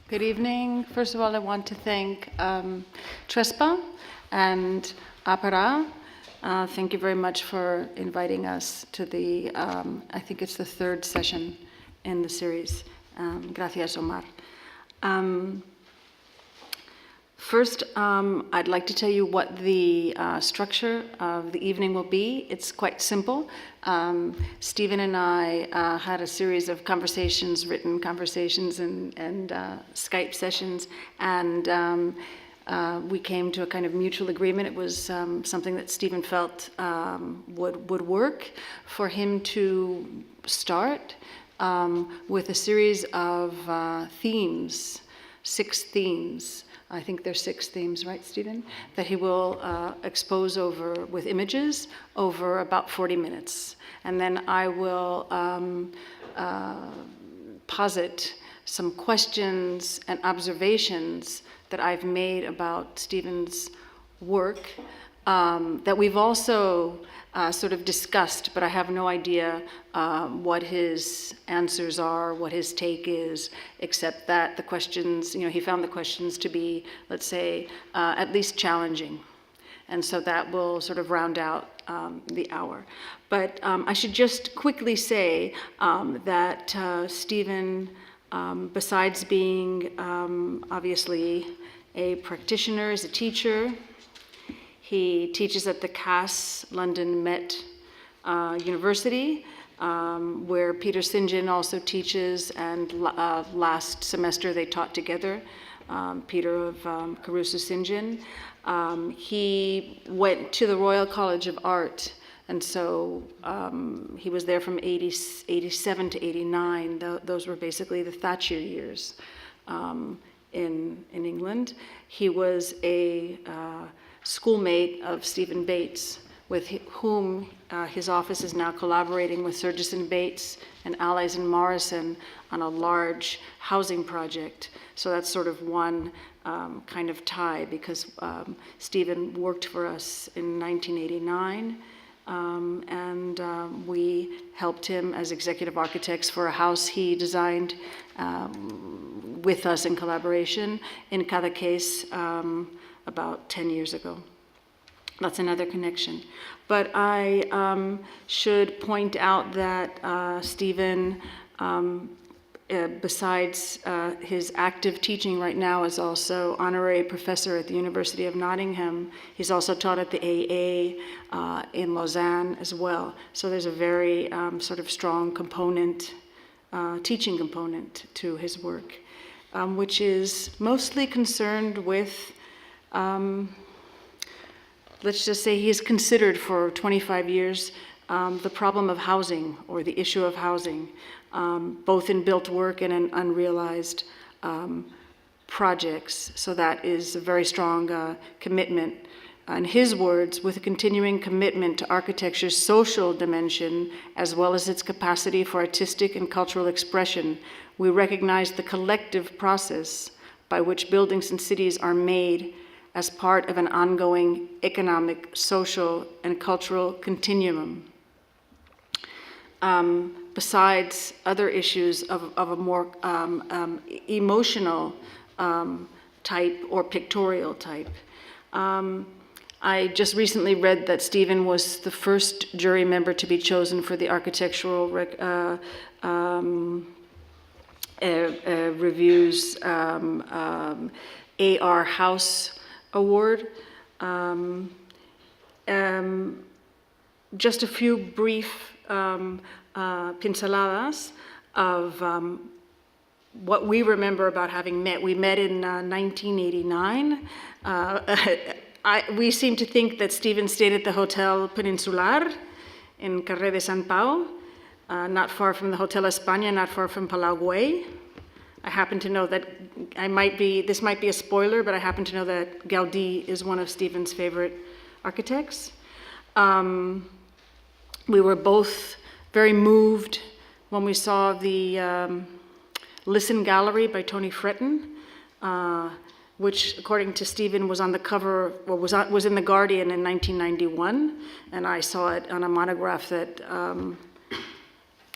Good evening. First of all, I want to thank Trespa and Apara. Thank you very much for inviting us to the, I think it's the third session in the series. Gracias, Omar. First, I'd like to tell you what the structure of the evening will be. It's quite simple. Stephen and I had a series of conversations, written conversations and Skype sessions, and we came to a kind of mutual agreement. It was something that Stephen felt would work for him to start with a series of themes, 6 themes. I think there's 6 themes, right, Stephen? That he will expose with images over about 40 minutes. And then I will posit some questions and observations that I've made about Stephen's work that we've also sort of discussed, but I have no idea what his answers are, what his take is, except that the questions, he found the questions to be, let's say, at least challenging. And so that will sort of round out the hour. But I should just quickly say that Stephen, besides being obviously a practitioner, is a teacher. He teaches at the Cass London Met University, where Peter St. John also teaches, and last semester they taught together, Peter of Caruso St. John. He went to the Royal College of Art, and so he was there from 87 to 89. Those were basically the Thatcher years in England. He was a schoolmate of Stephen Bates, with whom his office is now collaborating with Sturgis and Bates and Allies and Morrison on a large housing project. So that's sort of one kind of tie, because Stephen worked for us in 1989, and we helped him as executive architects for a house he designed with us in collaboration, in cada case, about 10 years ago. That's another connection. But I should point out that Stephen, besides his active teaching right now, is also honorary professor at the University of Nottingham. He's also taught at the AA in Lausanne as well. So there's a very sort of strong component, teaching component to his work, which is mostly concerned with let's just say he's considered for 25 years the problem of housing, or the issue of housing, both in built work and in unrealized projects. So that is a very strong commitment. In his words, with a continuing commitment to architecture's social dimension, as well as its capacity for artistic and cultural expression, we recognize the collective process by which buildings and cities are made as part of an ongoing economic, social, and cultural continuum. Besides other issues of a more emotional type or pictorial type. I just recently read that Stephen was the first jury member to be chosen for the Architectural Review's AR House Award. Just a few brief pinceladas of what we remember about having met. We met in 1989. We seem to think that Stephen stayed at the Hotel Peninsular in Carrer de Sant Pau, not far from the Hotel España, not far from Palau. I happen to know that this might be a spoiler, but I happen to know that Gaudí is one of Stephen's favorite architects. We were both very moved when we saw the Listen Gallery by Tony Fretton, which, according to Stephen, was on the cover, or was in The Guardian in 1991, and I saw it on a monograph that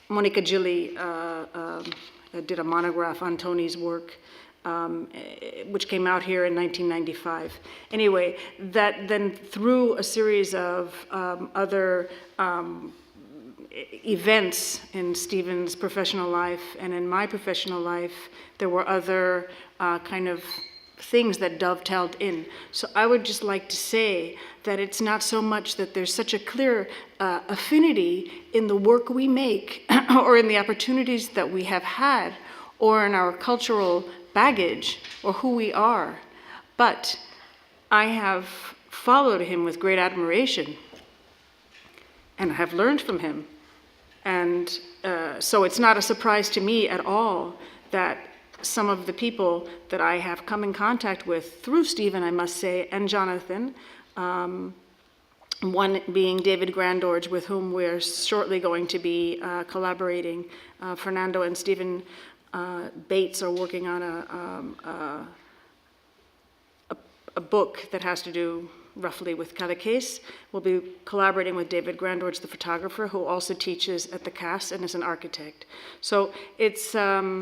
Monica Gilli did a monograph on Tony's work which came out here in 1995. Anyway, that then through a series of other events in Stephen's professional life and in my professional life, there were other kind of things that dovetailed in. So I would just like to say that it's not so much that there's such a clear affinity in the work we make or in the opportunities that we have had or in our cultural baggage or who we are, but I have followed him with great admiration and I have learned from him. And so it's not a surprise to me at all that some of the people that I have come in contact with through Stephen, I must say, and Jonathan, one being David Grandorge, with whom we're shortly going to be collaborating. Fernando and Stephen Bates are working on a book that has to do roughly with cateches. We'll be collaborating with David Grandorge, the photographer, who also teaches at the CAS and is an architect. So it's not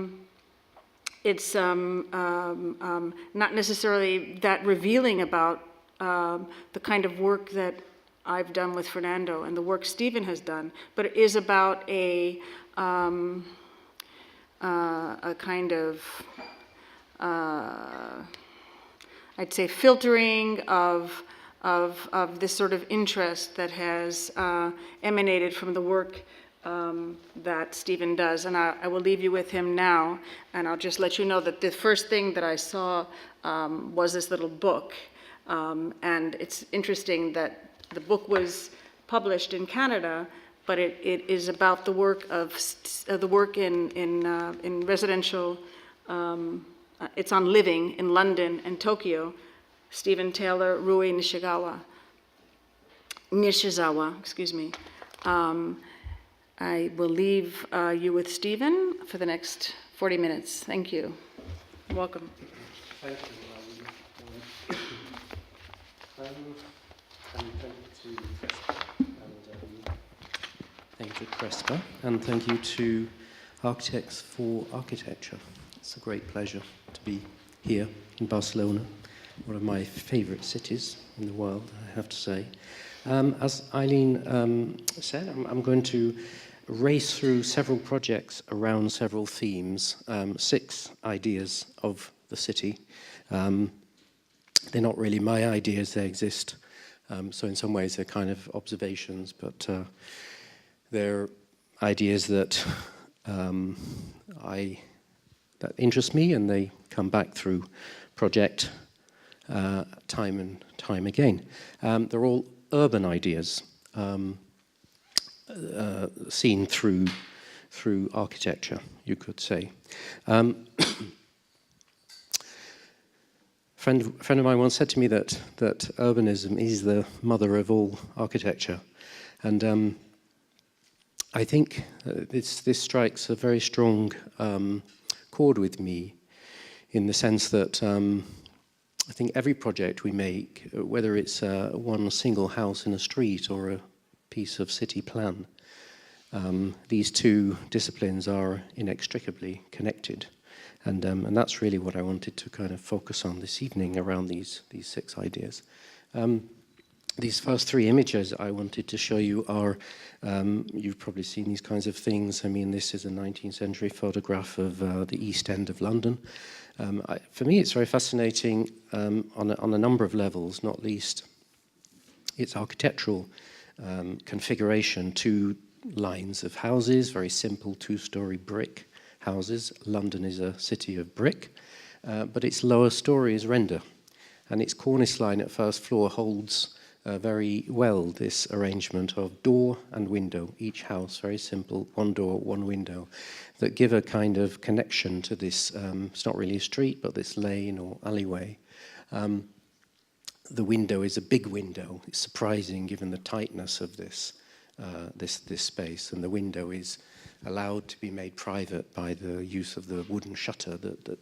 necessarily that revealing about the kind of work that I've done with Fernando and the work Stephen has done, but it is about a kind of, I'd say, filtering of this sort of interest that has emanated from the work that Stephen does. And I will leave you with him now, and I'll just let you know that the first thing that I saw was this little book. And it's interesting that the book was published in Canada, but it is about the work of in residential. It's on living in London and Tokyo. Stephen Taylor, Rue Nishizawa, excuse me. I will leave you with Stephen for the next 40 minutes. Thank you. You're welcome. Thank you, and thank you to Trespa, and thank you to Architects for Architecture. It's a great pleasure to be here in Barcelona, one of my favorite cities in the world, I have to say. As Eileen said, I'm going to race through several projects around several themes, 6 ideas of the city. They're not really my ideas, they exist. So in some ways they're kind of observations, but they're ideas that that interest me, and they come back through project time and time again. They're all urban ideas seen through architecture, you could say. Friend of mine once said to me that urbanism is the mother of all architecture, and I think this strikes a very strong chord with me, in the sense that I think every project we make, whether it's one single house in a street or a piece of city plan, these two disciplines are inextricably connected. And that's really what I wanted to kind of focus on this evening around these 6 ideas. These first 3 images I wanted to show you are, you've probably seen these kinds of things. I mean, this is a 19th century photograph of the East End of London. For me, it's very fascinating on a number of levels, not least its architectural configuration. 2 lines of houses, very simple 2-story brick houses. London is a city of brick, but its lower story is render, and its cornice line at first floor holds very well this arrangement of door and window. Each house, very simple, 1 door, 1 window, that give a kind of connection to this, it's not really a street, but this lane or alleyway. The window is a big window. It's surprising given the tightness of this space, and the window is allowed to be made private by the use of the wooden shutter that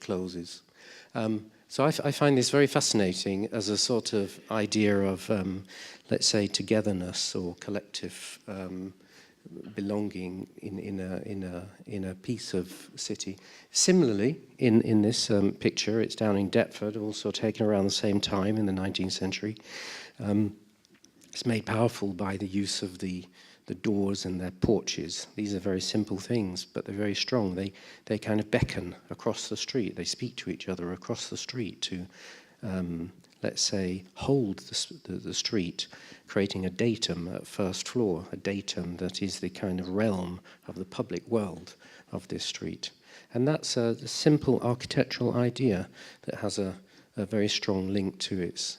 closes. So I find this very fascinating as a sort of idea of, let's say, togetherness or collective belonging in a piece of city. Similarly, in this picture, it's down in Deptford, also taken around the same time in the 19th century. It's made powerful by the use of the doors and their porches. These are very simple things, but they're very strong. They kind of beckon across the street. They speak to each other across the street to, let's say, hold the street, creating a datum at first floor, a datum that is the kind of realm of the public world of this street. And that's a simple architectural idea that has a very strong link to its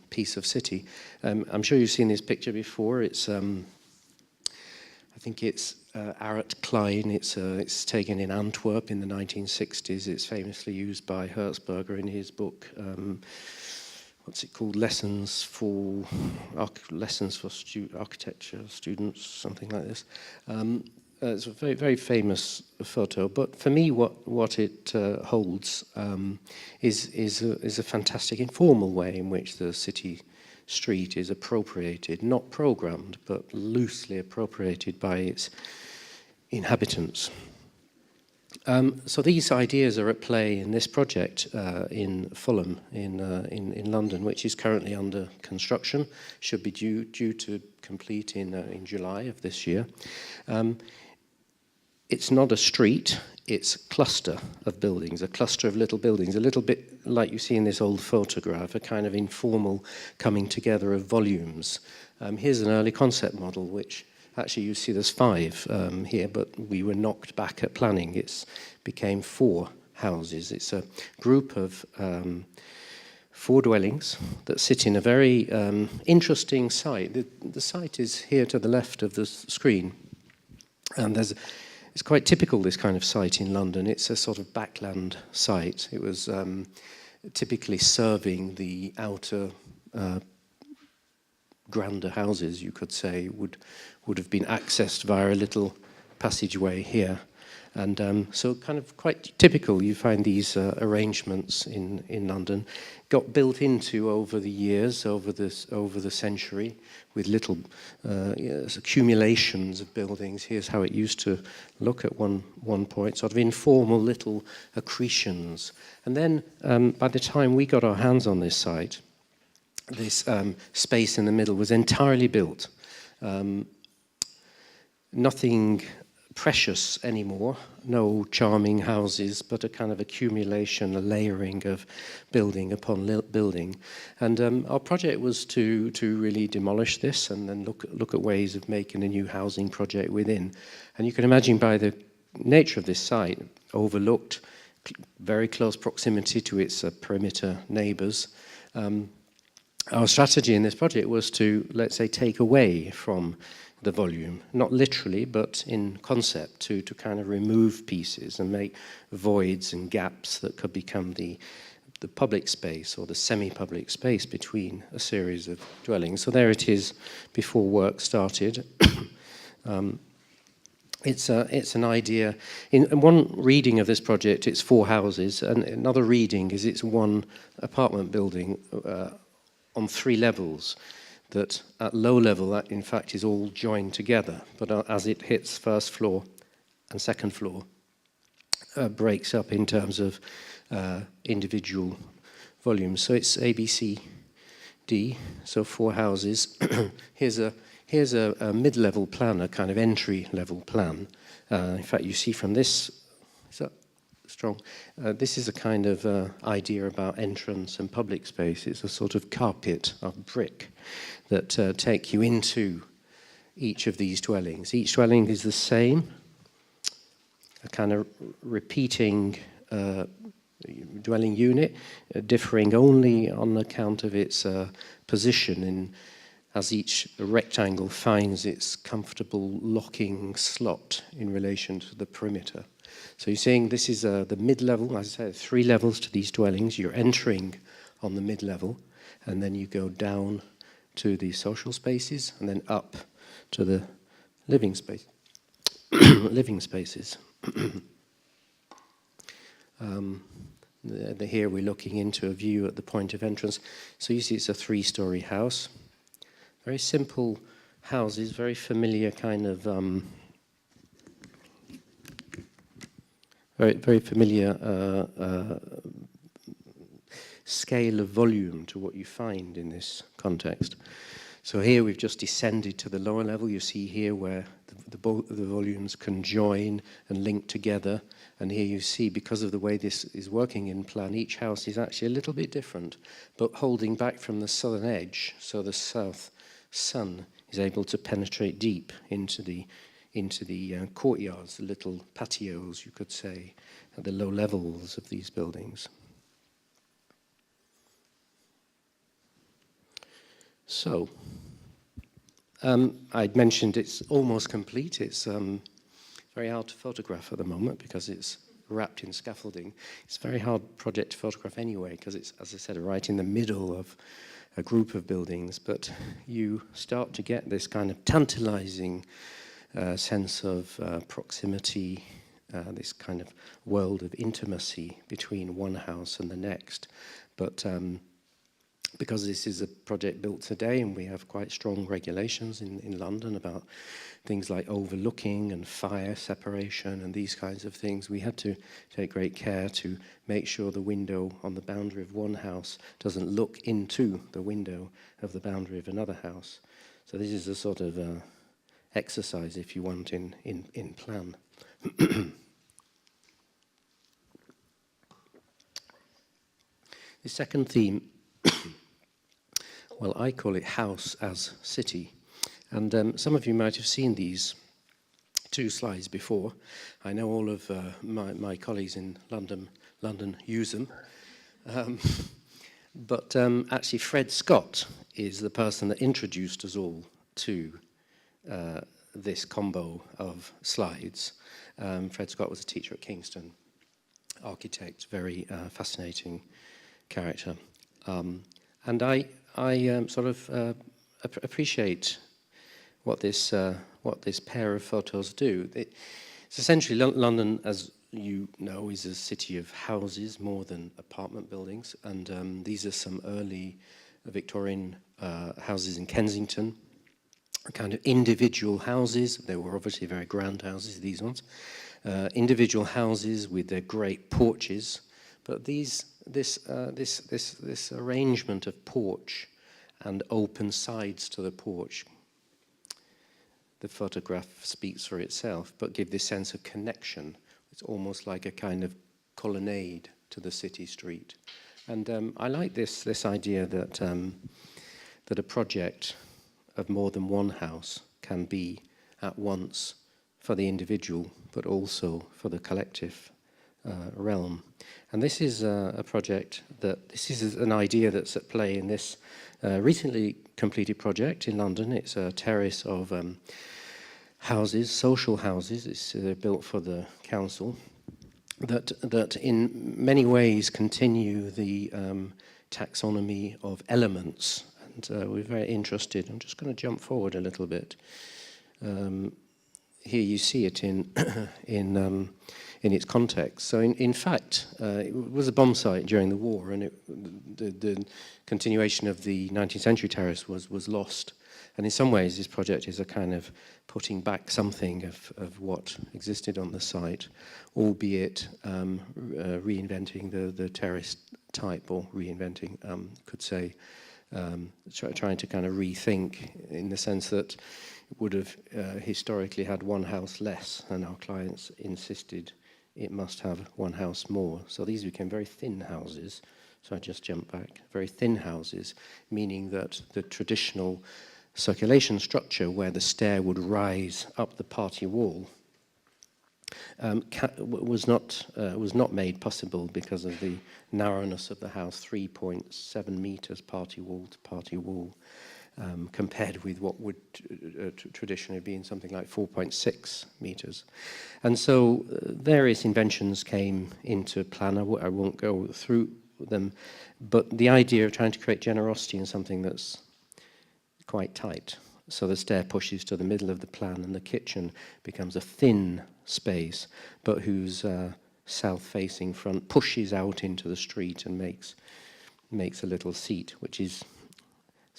piece of city. I'm sure you've seen this picture before. It's I think it's Arat Klein. It's taken in Antwerp in the 1960s. It's famously used by Herzberger in his book. What's it called? Lessons for architecture students, something like this. It's a very, very famous photo, but for me, what it holds is a fantastic informal way in which the city street is appropriated, not programmed, but loosely appropriated by its inhabitants. So these ideas are at play in this project in Fulham, in London, which is currently under construction, should be due to complete in July of this year. It's not a street, it's a cluster of buildings, a cluster of little buildings, a little bit like you see in this old photograph, a kind of informal coming together of volumes. Here's an early concept model, which actually you see there's 5 here, but we were knocked back at planning. It became 4 houses. It's a group of 4 dwellings that sit in a very interesting site. The site is here to the left of the screen, and it's quite typical, this kind of site in London. It's a sort of backland site. It was typically serving the outer grander houses, you could say, would have been accessed via a little passageway here. And so kind of quite typical, you find these arrangements in London, got built into over the years, over the century, with little accumulations of buildings. Here's how it used to look at one point, sort of informal little accretions. And then by the time we got our hands on this site, this space in the middle was entirely built. Nothing precious anymore, no charming houses, but a kind of accumulation, a layering of building upon building. And our project was to really demolish this and then look at ways of making a new housing project within. And you can imagine by the nature of this site, overlooked, very close proximity to its perimeter neighbours. Our strategy in this project was to, let's say, take away from the volume, not literally, but in concept, to kind of remove pieces and make voids and gaps that could become the public space or the semi-public space between a series of dwellings. So there it is before work started. It's an idea. In one reading of this project, it's 4 houses, and another reading is it's one apartment building on 3 levels. That at low level, that in fact is all joined together, but as it hits first floor and second floor, breaks up in terms of individual volumes. So it's A, B, C, D, so 4 houses. Here's a mid-level plan, a kind of entry-level plan. In fact, you see from this, is that strong? This is a kind of idea about entrance and public space. It's a sort of carpet of brick that take you into each of these dwellings. Each dwelling is the same, a kind of repeating dwelling unit, differing only on account of its position as each rectangle finds its comfortable locking slot in relation to the perimeter. So you're seeing this is the mid-level, as I said, 3 levels to these dwellings. You're entering on the mid-level, and then you go down to the social spaces, and then up to the living space, living spaces. Here we're looking into a view at the point of entrance. So you see it's a 3-story house. very simple houses, very familiar kind of, very familiar scale of volume to what you find in this context. So here we've just descended to the lower level. You see here where the volumes can join and link together. And here you see, because of the way this is working in plan, each house is actually a little bit different, but holding back from the southern edge, so the south sun is able to penetrate deep into the courtyards, the little patios, you could say, at the low levels of these buildings. So, I'd mentioned it's almost complete. It's very hard to photograph at the moment because it's wrapped in scaffolding. It's a very hard project to photograph anyway because it's, as I said, right in the middle of a group of buildings, but you start to get this kind of tantalizing sense of proximity, this kind of world of intimacy between one house and the next. But because this is a project built today and we have quite strong regulations in London about things like overlooking and fire separation and these kinds of things, we had to take great care to make sure the window on the boundary of one house doesn't look into the window of the boundary of another house. So this is a sort of exercise, if you want, in plan. The second theme, well, I call it house as city. And some of you might have seen these two slides before. I know all of my colleagues in London use them. But actually, Fred Scott is the person that introduced us all to this combo of slides. Fred Scott was a teacher at Kingston, architect, very fascinating character. And I sort of appreciate what this pair of photos do. It's essentially London, as you know, is a city of houses more than apartment buildings, and these are some early Victorian houses in Kensington, kind of individual houses. They were obviously very grand houses, these ones. Individual houses with their great porches, but this arrangement of porch and open sides to the porch, the photograph speaks for itself, but give this sense of connection. It's almost like a kind of colonnade to the city street. And I like this idea that that a project of more than one house can be at once for the individual, but also for the collective realm. And this is a project this is an idea that's at play in this recently completed project in London. It's a terrace of houses, social houses. It's built for the council that in many ways continue the taxonomy of elements. And we're very interested. I'm just going to jump forward a little bit. Here you see it in its context. So in fact, it was a bomb site during the war, and the continuation of the 19th century terrace was lost. And in some ways, this project is a kind of putting back something of what existed on the site, albeit reinventing the terrace type, or reinventing, could say, trying to kind of rethink in the sense that it would have historically had one house less, and our clients insisted it must have one house more. So these became very thin houses. So I just jump back. Very thin houses, meaning that the traditional circulation structure where the stair would rise up the party wall was not made possible because of the narrowness of the house, 3.7 meters party wall to party wall, compared with what would traditionally have been something like 4.6 meters. And so various inventions came into plan. I won't go through them, but the idea of trying to create generosity in something that's quite tight. So the stair pushes to the middle of the plan, and the kitchen becomes a thin space, but whose south-facing front pushes out into the street and makes a little seat, which is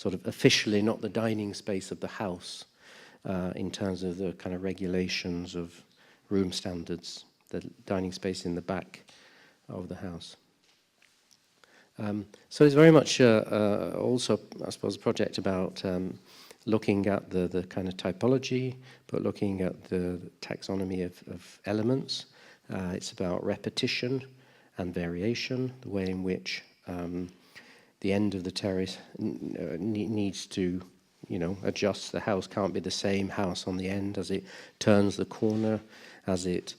sort of officially not the dining space of the house in terms of the kind of regulations of room standards, the dining space in the back of the house. So it's very much also, I suppose, a project about looking at the kind of typology, but looking at the taxonomy of elements. It's about repetition and variation, the way in which the end of the terrace needs to, adjust. The house can't be the same house on the end as it turns the corner, as it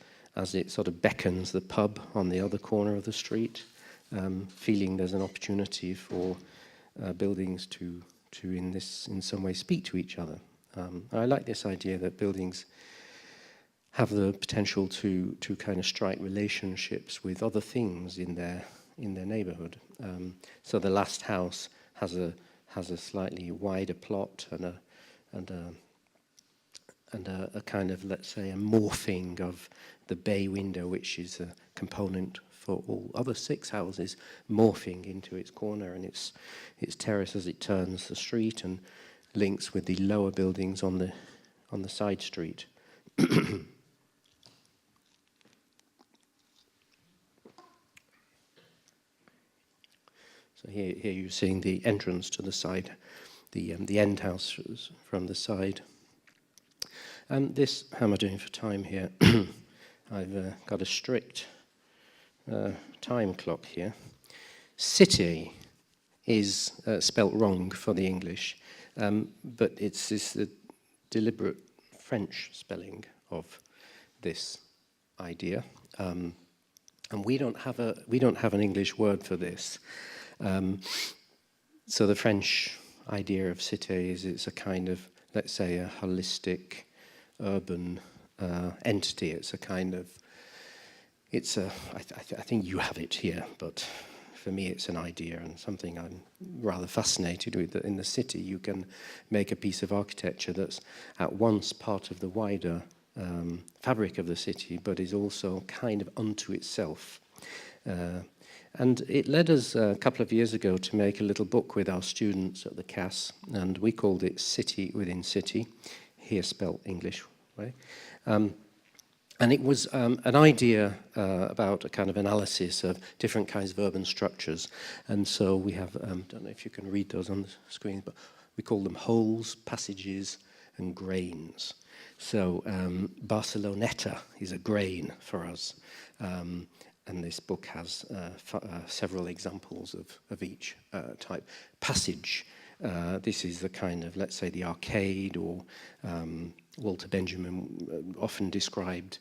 sort of beckons the pub on the other corner of the street, feeling there's an opportunity for buildings to in some way speak to each other. I like this idea that buildings have the potential to kind of strike relationships with other things in their neighborhood. So the last house has a slightly wider plot and a kind of, let's say, a morphing of the bay window, which is a component for all other 6 houses, morphing into its corner and its terrace as it turns the street and links with the lower buildings on the side street. So here you're seeing the entrance to the side, the end house from the side. And this, how am I doing for time here? I've got a strict time clock here. City is spelt wrong for the English, but it's this deliberate French spelling of this idea, and we don't have an English word for this. So the French idea of cité is it's a kind of, let's say, a holistic urban entity. It's a kind of, I think you have it here, but for me it's an idea and something I'm rather fascinated with, that in the city you can make a piece of architecture that's at once part of the wider fabric of the city, but is also kind of unto itself. And it led us a couple of years ago to make a little book with our students at the CAS, and we called it City Within City, here spelt English way. And it was an idea about a kind of analysis of different kinds of urban structures. And so we have, don't know if you can read those on the screen, but we call them holes, passages, and grains. So Barceloneta is a grain for us. And this book has several examples of each type. Passage, this is the kind of, let's say, the arcade, or Walter Benjamin often described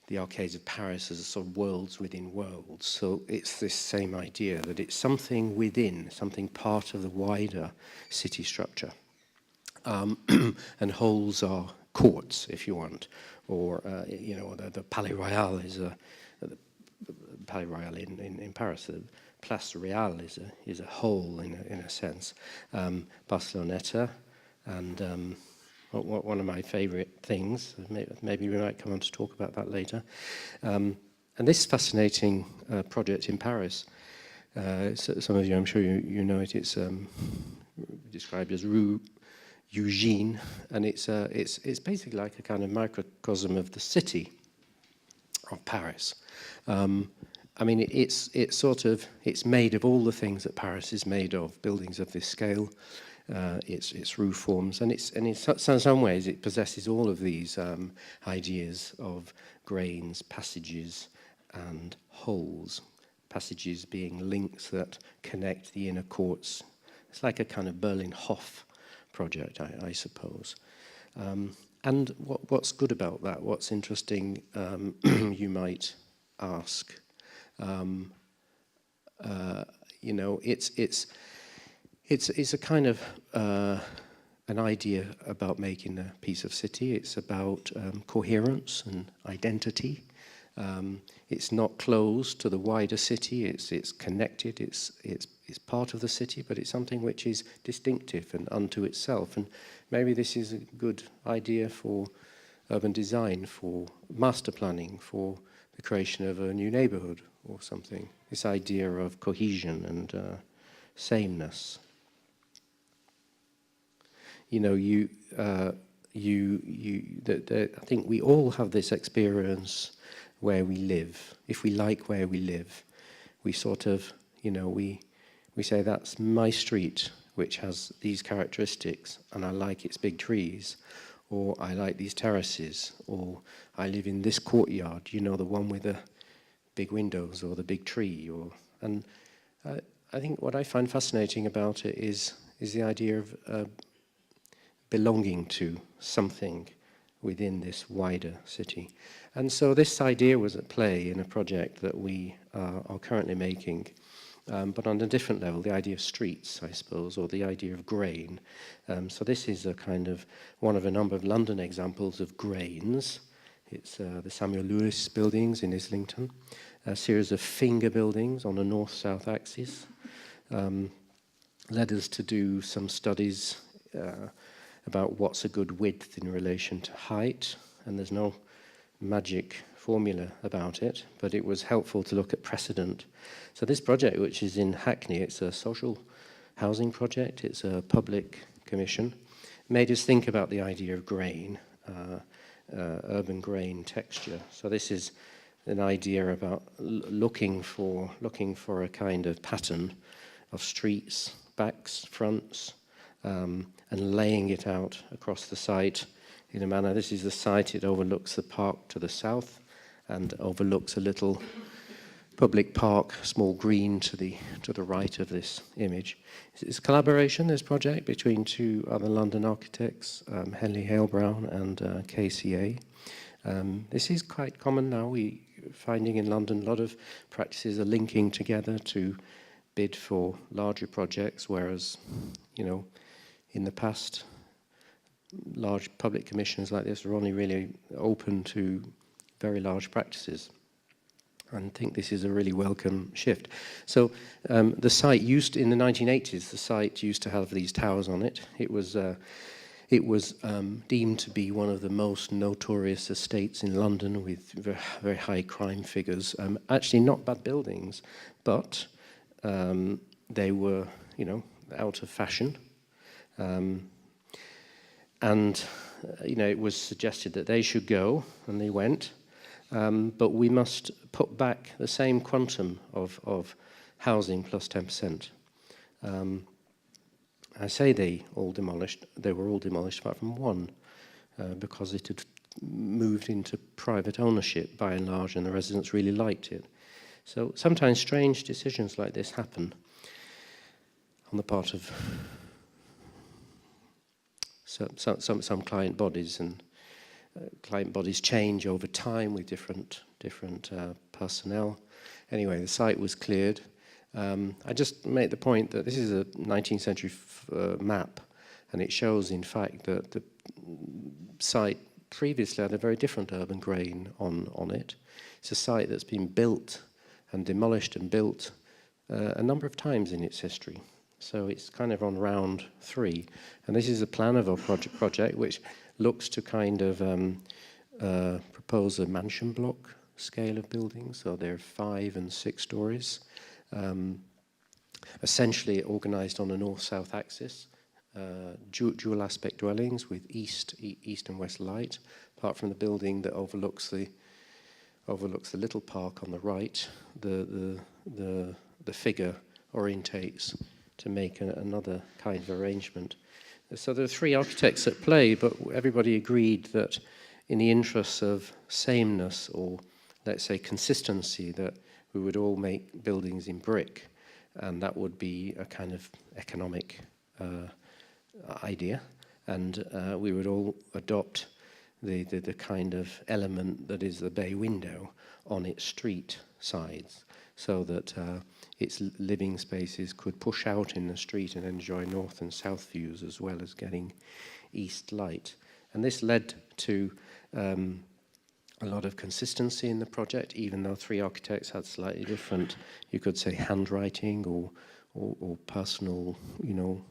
the arcades of Paris as sort of worlds within worlds. So it's this same idea that it's something within, something part of the wider city structure. And holes are courts, if you want, or the Palais Royal is a Palais Royal in Paris. The Place Royale is a hole in a sense. Barceloneta, and one of my favorite things, maybe we might come on to talk about that later. And this fascinating project in Paris, so some of you, I'm sure you know it, it's described as Rue Eugene, and it's basically like a kind of microcosm of the city of Paris. I mean, it's made of all the things that Paris is made of, buildings of this scale, its roof forms, and in some ways it possesses all of these ideas of grains, passages, and holes. Passages being links that connect the inner courts. It's like a kind of Berlin Hof project, I suppose. And what's good about that? What's interesting, you might ask? It's a kind of an idea about making a piece of city. It's about coherence and identity. It's not closed to the wider city. It's connected. It's part of the city, but it's something which is distinctive and unto itself. And maybe this is a good idea for urban design, for master planning, for the creation of a new neighborhood or something. This idea of cohesion and sameness. you know, I think we all have this experience where we live. If we like where we live, we sort of, you know, we say that's my street, which has these characteristics, and I like its big trees, or I like these terraces, or I live in this courtyard, you know, the one with the big windows or the big tree, and I think what I find fascinating about it is the idea of belonging to something within this wider city. And so this idea was at play in a project that we are currently making, but on a different level, the idea of streets, I suppose, or the idea of grain. So this is a kind of one of a number of London examples of grains. It's the Samuel Lewis buildings in Islington, a series of finger buildings on a north-south axis. Led us to do some studies about what's a good width in relation to height, and there's no magic formula about it, but it was helpful to look at precedent. So this project, which is in Hackney, it's a social housing project, it's a public commission, made us think about the idea of grain, urban grain texture. So this is an idea about looking for a kind of pattern of streets, backs, fronts, and laying it out across the site in a manner. This is the site, it overlooks the park to the south and overlooks a little public park, small green to the right of this image. It's a collaboration, this project, between two other London architects, Henley Hale Brown and KCA. This is quite common now. We're finding in London a lot of practices are linking together to bid for larger projects, whereas, you know, in the past, large public commissions like this are only really open to very large practices. And I think this is a really welcome shift. So the site used, in the 1980s, the site used to have these towers on it. It was deemed to be one of the most notorious estates in London with very high crime figures. Actually not bad buildings, but they were, you know, out of fashion. And you know, it was suggested that they should go, and they went. But we must put back the same quantum of housing plus 10%. I say they were all demolished apart from one, because it had moved into private ownership by and large, and the residents really liked it. So sometimes strange decisions like this happen on the part of some client bodies, and client bodies change over time with different personnel. Anyway, the site was cleared. I just make the point that this is a 19th century map, and it shows, in fact, that the site previously had a very different urban grain on it. It's a site that's been built and demolished and built a number of times in its history. So it's kind of on round 3. And this is a plan of a project which looks to kind of propose a mansion block scale of buildings. So they're 5 and 6 stories. Essentially organized on a north-south axis. Dual aspect dwellings with east and west light, apart from the building that overlooks the little park on the right. The figure orientates to make another kind of arrangement. So there are 3 architects at play, but everybody agreed that in the interests of sameness, or let's say consistency, that we would all make buildings in brick, and that would be a kind of economic idea, and we would all adopt the kind of element that is the bay window on its street sides, so that its living spaces could push out in the street and enjoy north and south views as well as getting east light. And this led to a lot of consistency in the project, even though 3 architects had slightly different, you could say, handwriting or personal, you know,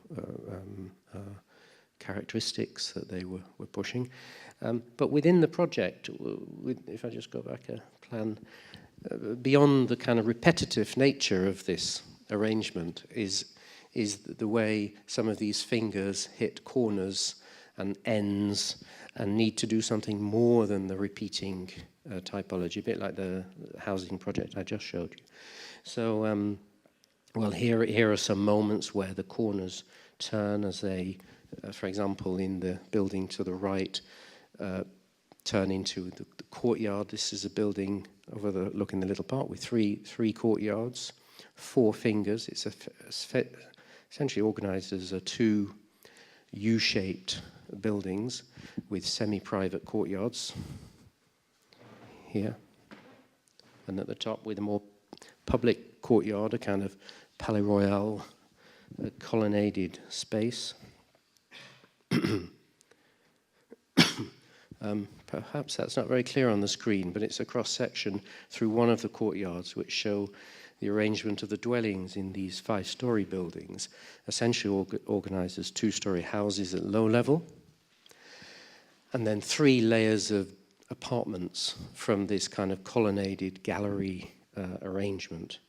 characteristics that they were pushing. But within the project, if I just go back a plan, beyond the kind of repetitive nature of this arrangement is is the way some of these fingers hit corners and ends and need to do something more than the repeating typology, a bit like the housing project I just showed you. So, well, here are some moments where the corners turn as they, for example, in the building to the right, turn into the courtyard. This is a building overlooking the little park with three courtyards, 4 fingers. It's essentially organized as a 2 U-shaped buildings with semi-private courtyards here, and at the top with a more public courtyard, a kind of Palais Royal, a colonnaded space. Perhaps that's not very clear on the screen, but it's a cross-section through one of the courtyards which show the arrangement of the dwellings in these 5-story buildings, essentially organized as 2-story houses at low level, and then 3 layers of apartments from this kind of colonnaded gallery arrangement.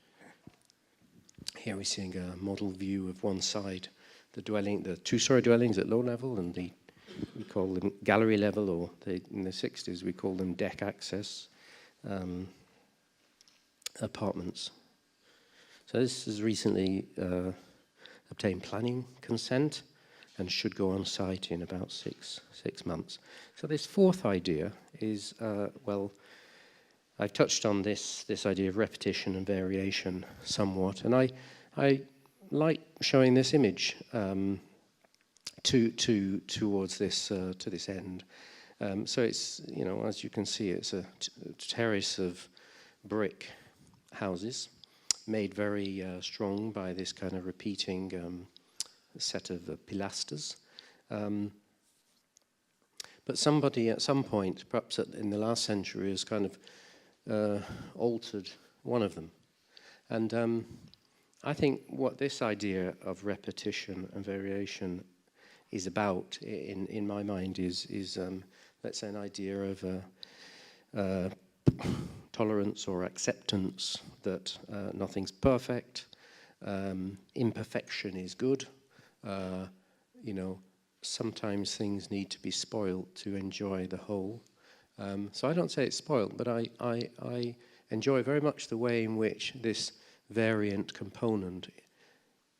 Here we're seeing a model view of one side, the 2-story dwellings at low level, and we call them gallery level, or in the 60s we call them deck access apartments. So this has recently obtained planning consent and should go on site in about six months. So this 4th idea is, well, I've touched on this idea of repetition and variation somewhat, and I like showing this image towards this to this end. So it's, you know, as you can see, it's a terrace of brick houses made very strong by this kind of repeating set of pilasters. But somebody at some point, perhaps in the last century, has kind of altered one of them. And I think what this idea of repetition and variation is about, in my mind, is let's say, an idea of tolerance or acceptance that nothing's perfect, imperfection is good. You know, sometimes things need to be spoiled to enjoy the whole. So I don't say it's spoiled, but I enjoy very much the way in which this variant component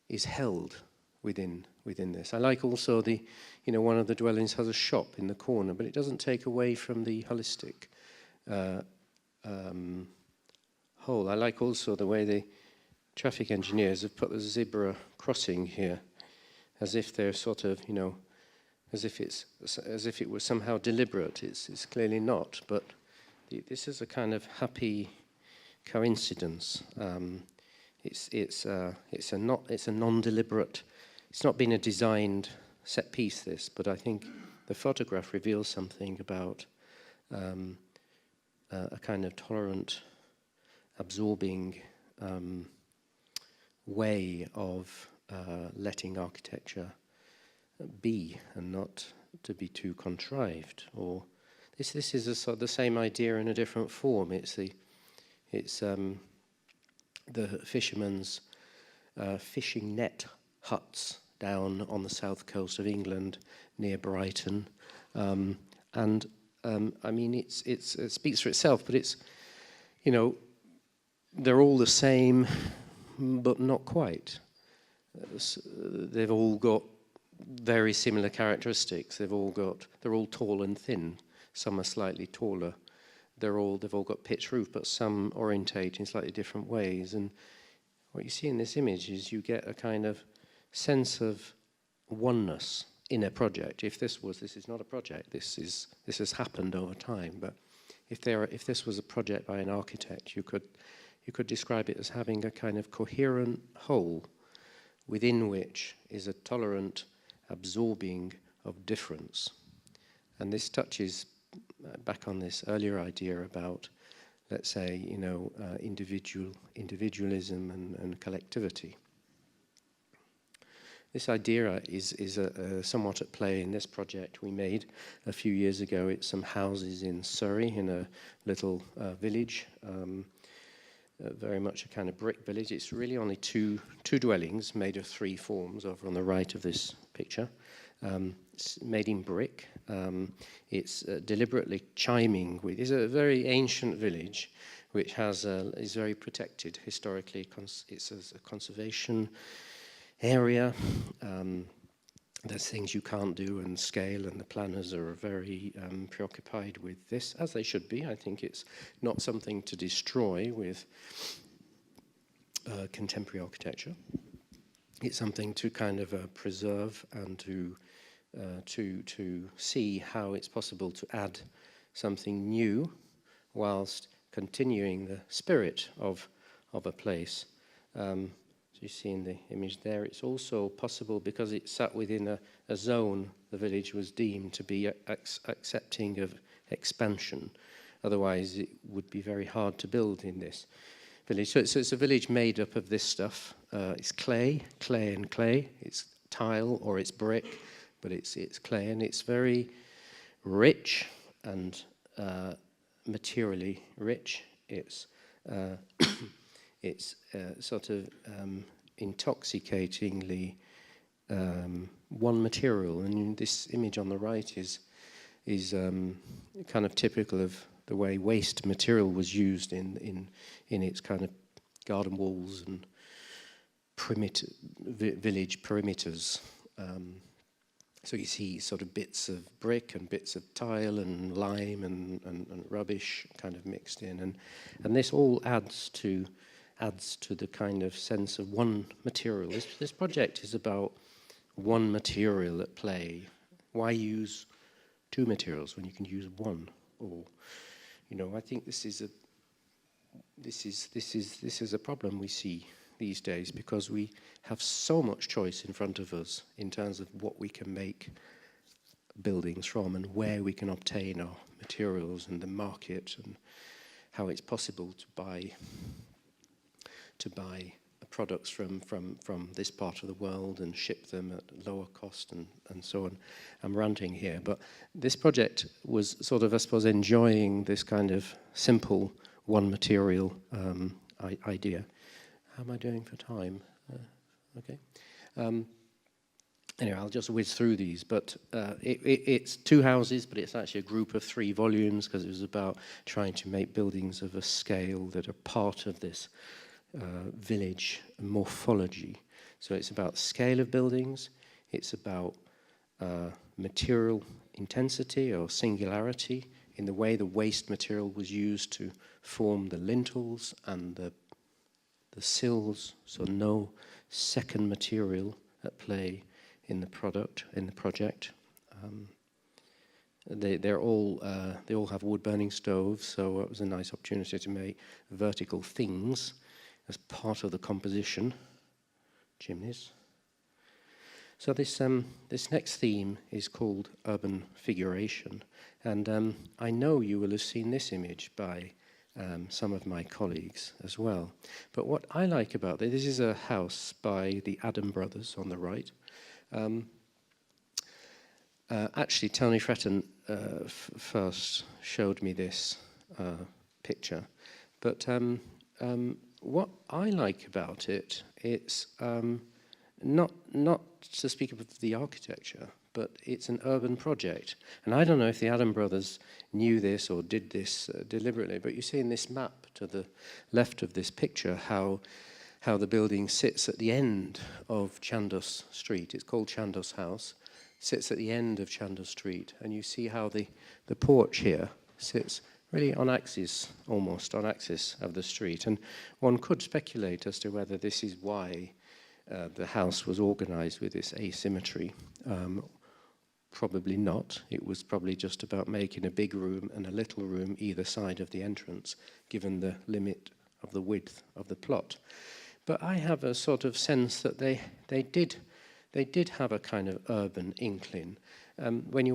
is held within this. I like also one of the dwellings has a shop in the corner, but it doesn't take away from the holistic whole. I like also the way the traffic engineers have put the zebra crossing here, as if they're sort of, as if it was somehow deliberate. It's clearly not, but this is a kind of happy coincidence. It's a non-deliberate. It's not been a designed set piece, this, but I think the photograph reveals something about a kind of tolerant, absorbing way of letting architecture be, and not to be too contrived. Or this is a sort of the same idea in a different form. It's the fishermen's fishing net huts down on the south coast of England near Brighton, and I mean it speaks for itself. But it's, they're all the same, but not quite. They've all got very similar characteristics. They're all tall and thin. Some are slightly taller. They've all got pitched roof, but some orientate in slightly different ways. And what you see in this image is you get a kind of sense of oneness in a project. This is not a project. This has happened over time. But if this was a project by an architect, you could describe it as having a kind of coherent whole within which is a tolerant absorbing of difference. And this touches back on this earlier idea about, let's say, individualism and collectivity. This idea is somewhat at play in this project we made a few years ago. It's some houses in Surrey, in a little village very much a kind of brick village. It's really only two dwellings made of 3 forms over on the right of this picture. It's made in brick. It's deliberately chiming with. It's a very ancient village, which is very protected historically. It's a conservation area. There's things you can't do and scale, and the planners are very preoccupied with this, as they should be. I think it's not something to destroy with contemporary architecture. It's something to kind of preserve and to see how it's possible to add something new whilst continuing the spirit of a place. So you see in the image there, it's also possible because it sat within a zone the village was deemed to be accepting of expansion. Otherwise, it would be very hard to build in this village. So it's a village made up of this stuff. It's clay and clay. It's tile or it's brick, but it's clay, and it's very rich and materially rich. It's sort of intoxicatingly one material, and this image on the right is kind of typical of the way waste material was used in its kind of garden walls and village perimeters. So you see sort of bits of brick and bits of tile and lime and rubbish kind of mixed in, and this all adds to the kind of sense of one material. This project is about one material at play. Why use 2 materials when you can use one? Or, I think this is a problem we see these days, because we have so much choice in front of us in terms of what we can make buildings from and where we can obtain our materials and the market, and how it's possible to buy products from this part of the world and ship them at lower cost and so on. I'm ranting here, but this project was sort of, I suppose, enjoying this kind of simple one material idea. How am I doing for time? Okay. Anyway, I'll just whiz through these, but it's 2 houses, but it's actually a group of 3 volumes, because it was about trying to make buildings of a scale that are part of this village morphology. So it's about scale of buildings, it's about material intensity or singularity in the way the waste material was used to form the lintels and the sills, so no second material at play in the project. They all have wood-burning stoves, so it was a nice opportunity to make vertical things as part of the composition. Chimneys. So this next theme is called urban figuration, and I know you will have seen this image by some of my colleagues as well. But what I like about this is a house by the Adam brothers on the right. Actually, Tony Fretton first showed me this picture, but what I like about it, it's not to speak of the architecture, but it's an urban project. And I don't know if the Adam brothers knew this or did this deliberately, but you see in this map to the left of this picture how the building sits at the end of Chandos Street. It's called Chandos House. Sits at the end of Chandos Street, and you see how the porch here sits really on axis, almost on axis of the street. And one could speculate as to whether this is why the house was organized with this asymmetry. Probably not. It was probably just about making a big room and a little room either side of the entrance, given the limit of the width of the plot. But I have a sort of sense that they did have a kind of urban inkling. When you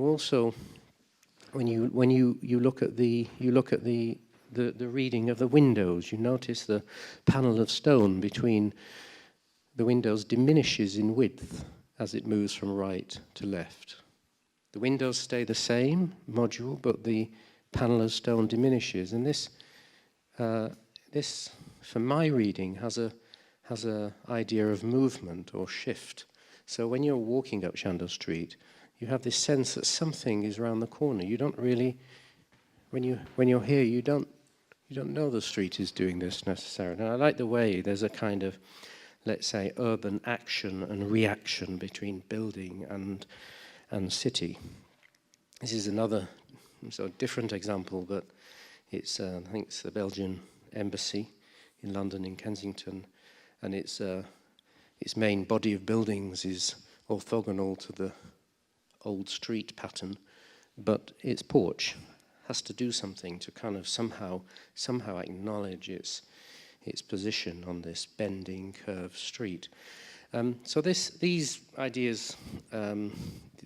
look at the reading of the windows, you notice the panel of stone between the windows diminishes in width as it moves from right to left. The windows stay the same module, but the panel of stone diminishes, and this for my reading, has a idea of movement or shift. So when you're walking up Chandos Street, you have this sense that something is around the corner. You don't really, when you're here, you don't know the street is doing this necessarily. And I like the way there's a kind of, let's say, urban action and reaction between building and city. This is another sort of different example, but it's I think it's the Belgian embassy in London, in Kensington, and its main body of buildings is orthogonal to the old street pattern, but its porch has to do something to kind of somehow acknowledge its position on this bending curved street. So these ideas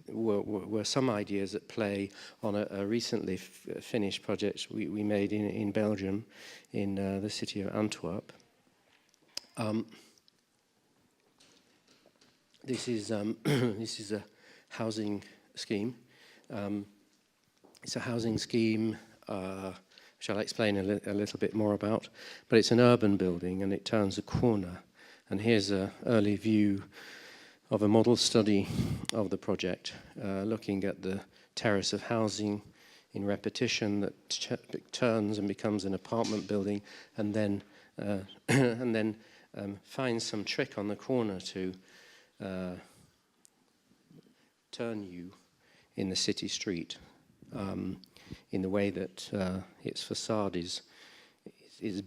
were some ideas at play on a recently finished project we made in Belgium, in the city of Antwerp. This is a housing scheme. It's a housing scheme which I'll explain a little bit more about, but it's an urban building and it turns a corner. And here's an early view of a model study of the project, looking at the terrace of housing in repetition that turns and becomes an apartment building, and then finds some trick on the corner to turn you in the city street, in the way that its facade is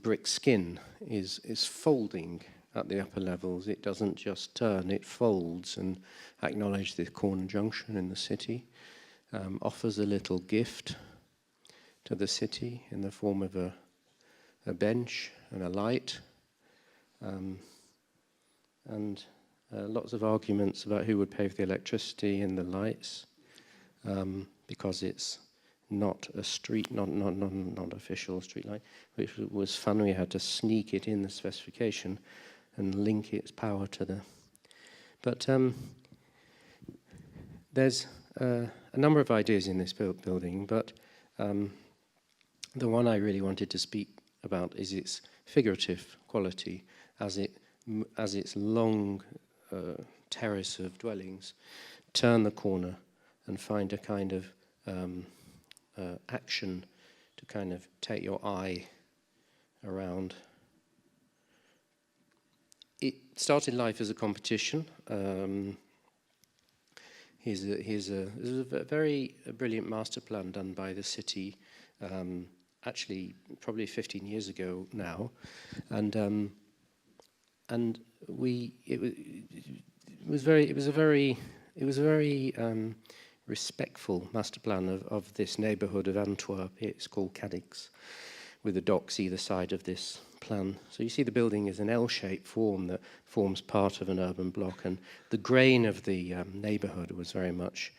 brick skin, is folding at the upper levels. It doesn't just turn, it folds and acknowledges the corner junction in the city, offers a little gift to the city in the form of a bench and a light, and lots of arguments about who would pay for the electricity and the lights, because it's not a street, not official street light, which was fun. We had to sneak it in the specification and link its power to the. But there's a number of ideas in this building, but the one I really wanted to speak about is its figurative quality, as its long terrace of dwellings turn the corner and find a kind of action to kind of take your eye around. It started life as a competition. Here's a very brilliant master plan done by the city, actually probably 15 years ago now, and it was a very respectful master plan of this neighbourhood of Antwerp. It's called Cadix, with the docks either side of this plan. So you see the building is an L-shaped form that forms part of an urban block, and the grain of the neighbourhood was very much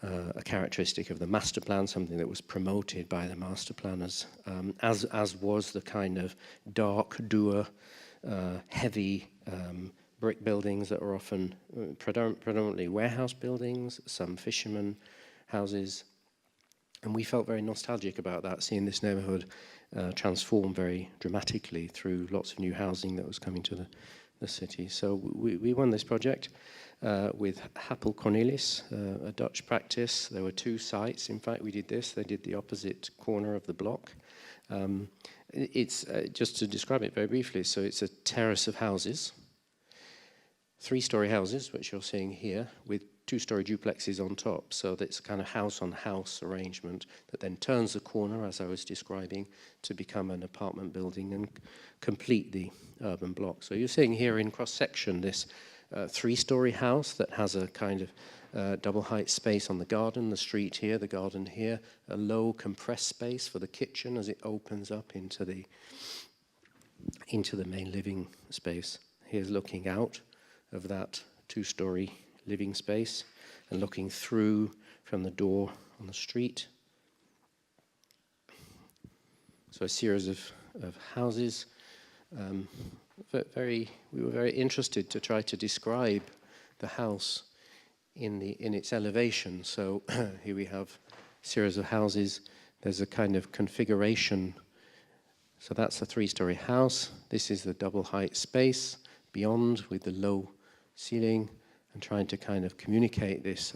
a characteristic of the master plan, something that was promoted by the master planners, as was the kind of dark, dour, heavy brick buildings that are often predominantly warehouse buildings, some fishermen houses. And we felt very nostalgic about that, seeing this neighbourhood transform very dramatically through lots of new housing that was coming to the city. So we won this project with Happel Cornelis, a Dutch practice. There were two sites. In fact, we did this. They did the opposite corner of the block. It's just to describe it very briefly, so it's a terrace of houses, 3-story houses, which you're seeing here, with 2-story duplexes on top. So that's kind of house-on-house arrangement that then turns the corner, as I was describing, to become an apartment building and complete the urban block. So you're seeing here in cross-section this 3-story house that has a kind of double height space on the garden, the street here, the garden here, a low compressed space for the kitchen as it opens up into the main living space. Here's looking out of that 2-story living space and looking through from the door on the street. So a series of houses. We were very interested to try to describe the house in its elevation. So here we have a series of houses. There's a kind of configuration So that's a 3-story house. This is the double height space beyond with the low ceiling, and trying to kind of communicate this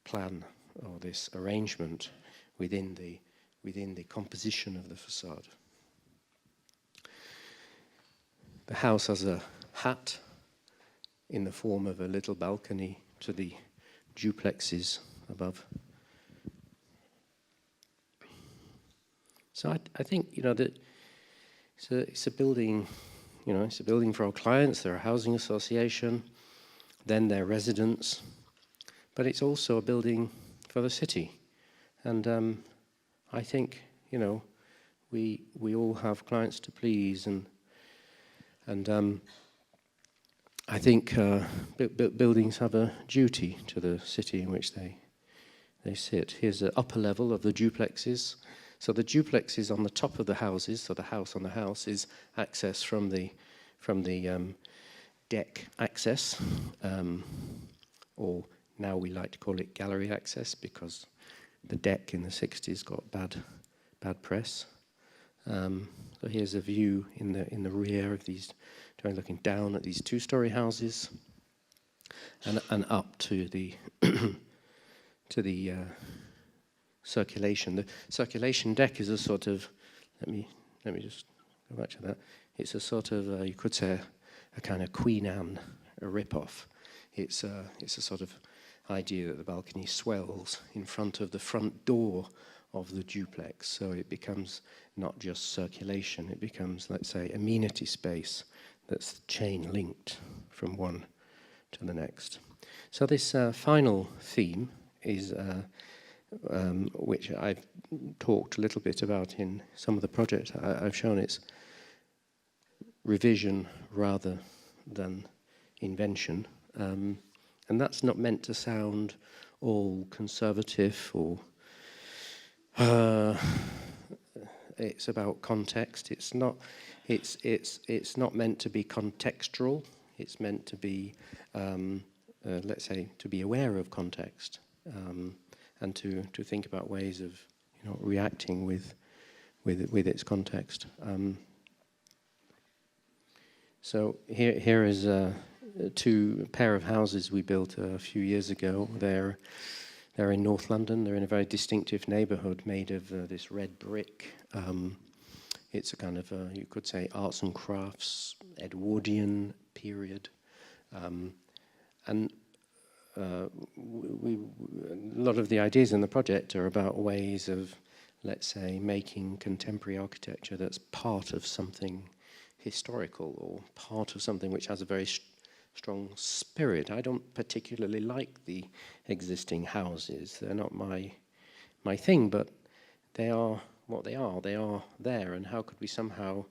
plan or this arrangement within the composition of the facade. The house has a hat in the form of a little balcony to the duplexes above. So I think, that it's a building, it's a building for our clients. They're a housing association, then their residents, but it's also a building for the city. And I think, we all have clients to please, and I think buildings have a duty to the city in which they sit. Here's the upper level of the duplexes. So the duplexes on the top of the houses, so the house on the house, is access from the deck access, or now we like to call it gallery access because the deck in the 60s got bad press. So here's a view in the rear of these, looking down at these 2-story houses, and up to the circulation. The circulation deck is a sort of, let me just go back to that. It's a sort of, you could say, a kind of Queen Anne, a rip-off. It's a sort of idea that the balcony swells in front of the front door of the duplex, so it becomes not just circulation, it becomes, let's say, amenity space that's chain linked from one to the next. So this final theme is which I've talked a little bit about in some of the projects I've shown. It's revision rather than invention, and that's not meant to sound all conservative or it's about context. It's not meant to be contextual. It's meant to be let's say, to be aware of context, and to think about ways of reacting with its context. So here is a pair of houses we built a few years ago. They're in North London. They're in a very distinctive neighbourhood made of this red brick. It's a kind of you could say arts and crafts Edwardian period, and a lot of the ideas in the project are about ways of, let's say, making contemporary architecture that's part of something historical or part of something which has a very strong spirit. I don't particularly like the existing houses. They're not my thing, but they are what they are. They are there, and how could we somehow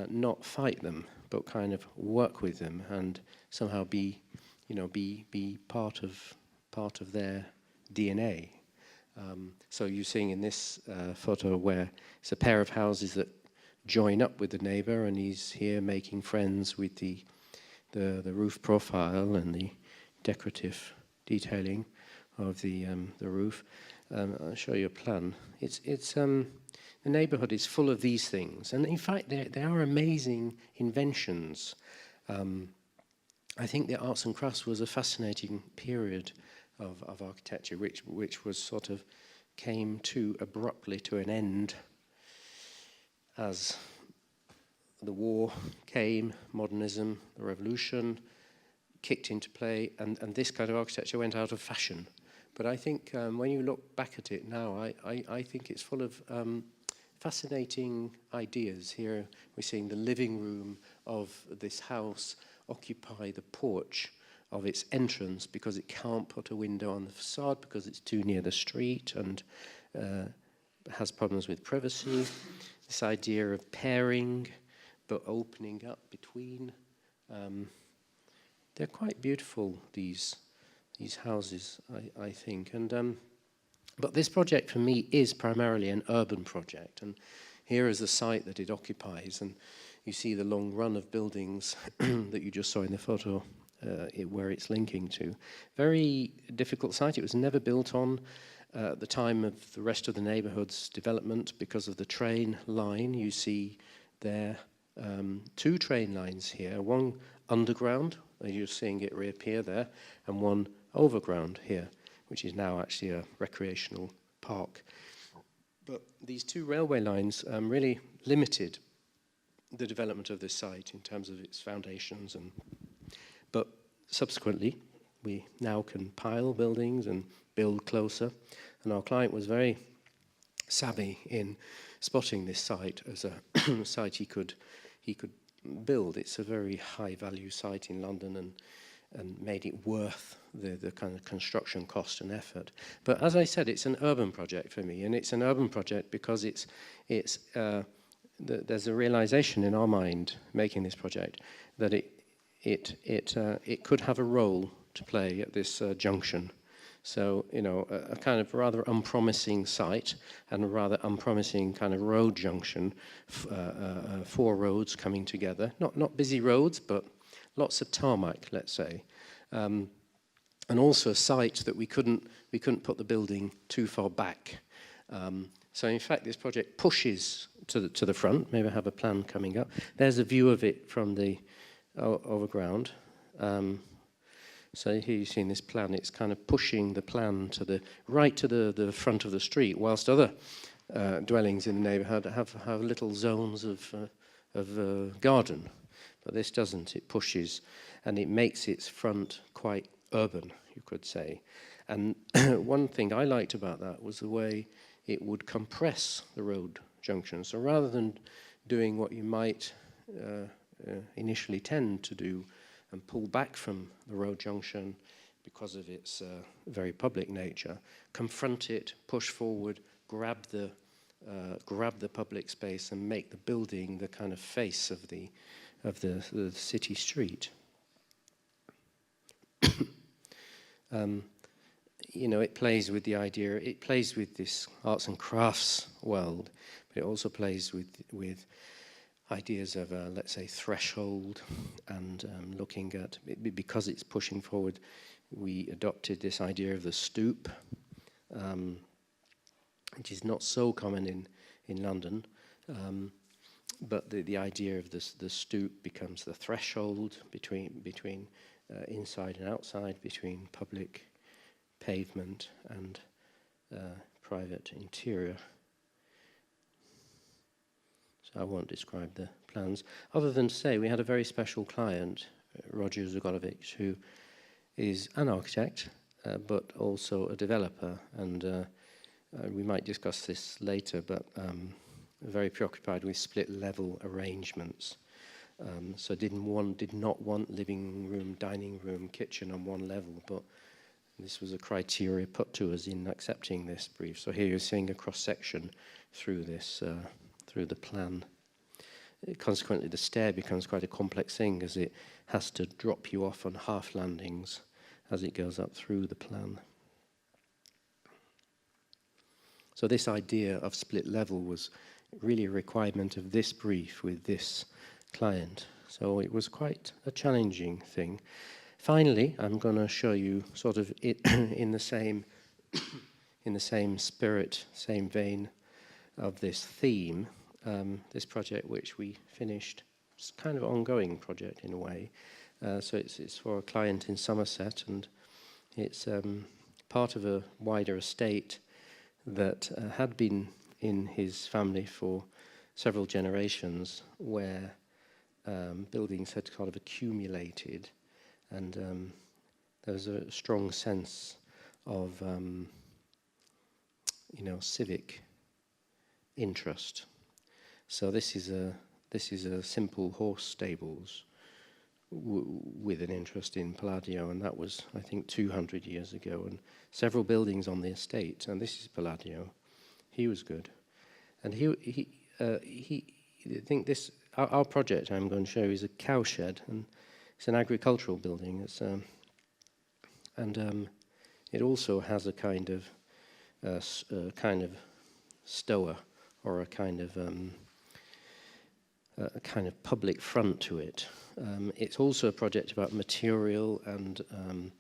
not fight them, but kind of work with them and somehow be part of their DNA. So you're seeing in this photo where it's a pair of houses that join up with the neighbor, and he's here making friends with the roof profile and the decorative detailing of the roof. I'll show you a plan. It's the neighborhood is full of these things, and in fact they are amazing inventions. I think the arts and crafts was a fascinating period of architecture, which was sort of came abruptly to an end as the war came, modernism, the revolution kicked into play, and this kind of architecture went out of fashion. But I think when you look back at it now, I think it's full of fascinating ideas. Here we're seeing the living room of this house occupy the porch of its entrance because it can't put a window on the facade because it's too near the street and has problems with privacy. This idea of pairing but opening up between. They're quite beautiful, these houses, I think. And but this project for me is primarily an urban project, and here is the site that it occupies, and you see the long run of buildings that you just saw in the photo where it's linking to. Very difficult site. It was never built on at the time of the rest of the neighbourhood's development, because of the train line, you see there 2 train lines here, one underground, you're seeing it reappear there, and one overground here, which is now actually a recreational park. But these 2 railway lines really limited the development of this site in terms of its foundations, but subsequently we now can pile buildings and build closer, and our client was very savvy in spotting this site as a site he could build. It's a very high value site in London, and made it worth the kind of construction cost and effort. But as I said, it's an urban project for me, and it's an urban project because there's a realization in our mind making this project that it could have a role to play at this junction. So, you know, a kind of rather unpromising site and a rather unpromising kind of road junction, 4 roads coming together. Not busy roads, but lots of tarmac, let's say. And also a site that we couldn't put the building too far back. So in fact, this project pushes to the front. Maybe I have a plan coming up. There's a view of it from the overground. So here you see in this plan, it's kind of pushing the plan right to the front of the street, whilst other dwellings in the neighbourhood have little zones of garden. But this doesn't. It pushes, and it makes its front quite urban, you could say. And one thing I liked about that was the way it would compress the road junction. So rather than doing what you might initially tend to do and pull back from the road junction because of its very public nature, confront it, push forward, grab the public space and make the building the kind of face of the city street. You know, it plays with the idea, it plays with this arts and crafts world, but it also plays with ideas of, let's say, threshold, and looking at, because it's pushing forward, we adopted this idea of the stoop, which is not so common in London, but the idea of the stoop becomes the threshold between inside and outside, between public pavement and private interior. So I won't describe the plans, other than to say we had a very special client, Roger Zugolovich, who is an architect, but also a developer, and we might discuss this later, but very preoccupied with split level arrangements. So did not want living room, dining room, kitchen on one level, but this was a criteria put to us in accepting this brief. So here you're seeing a cross-section through this, through the plan. Consequently, the stair becomes quite a complex thing, as it has to drop you off on half landings as it goes up through the plan. So this idea of split level was really a requirement of this brief with this client. So it was quite a challenging thing. Finally, I'm going to show you sort of it in the same spirit, same vein of this theme, this project which we finished. It's kind of an ongoing project in a way. So it's for a client in Somerset, and it's part of a wider estate that had been in his family for several generations, where buildings had kind of accumulated, and there was a strong sense of civic interest. So this is a simple horse stables with an interest in Palladio, and that was, I think, 200 years ago, and several buildings on the estate, and this is Palladio. He was good, and he I think this our project I'm going to show is a cowshed, and it's an agricultural building. It's and it also has a kind of stoa, or a kind of public front to it. It's also a project about material and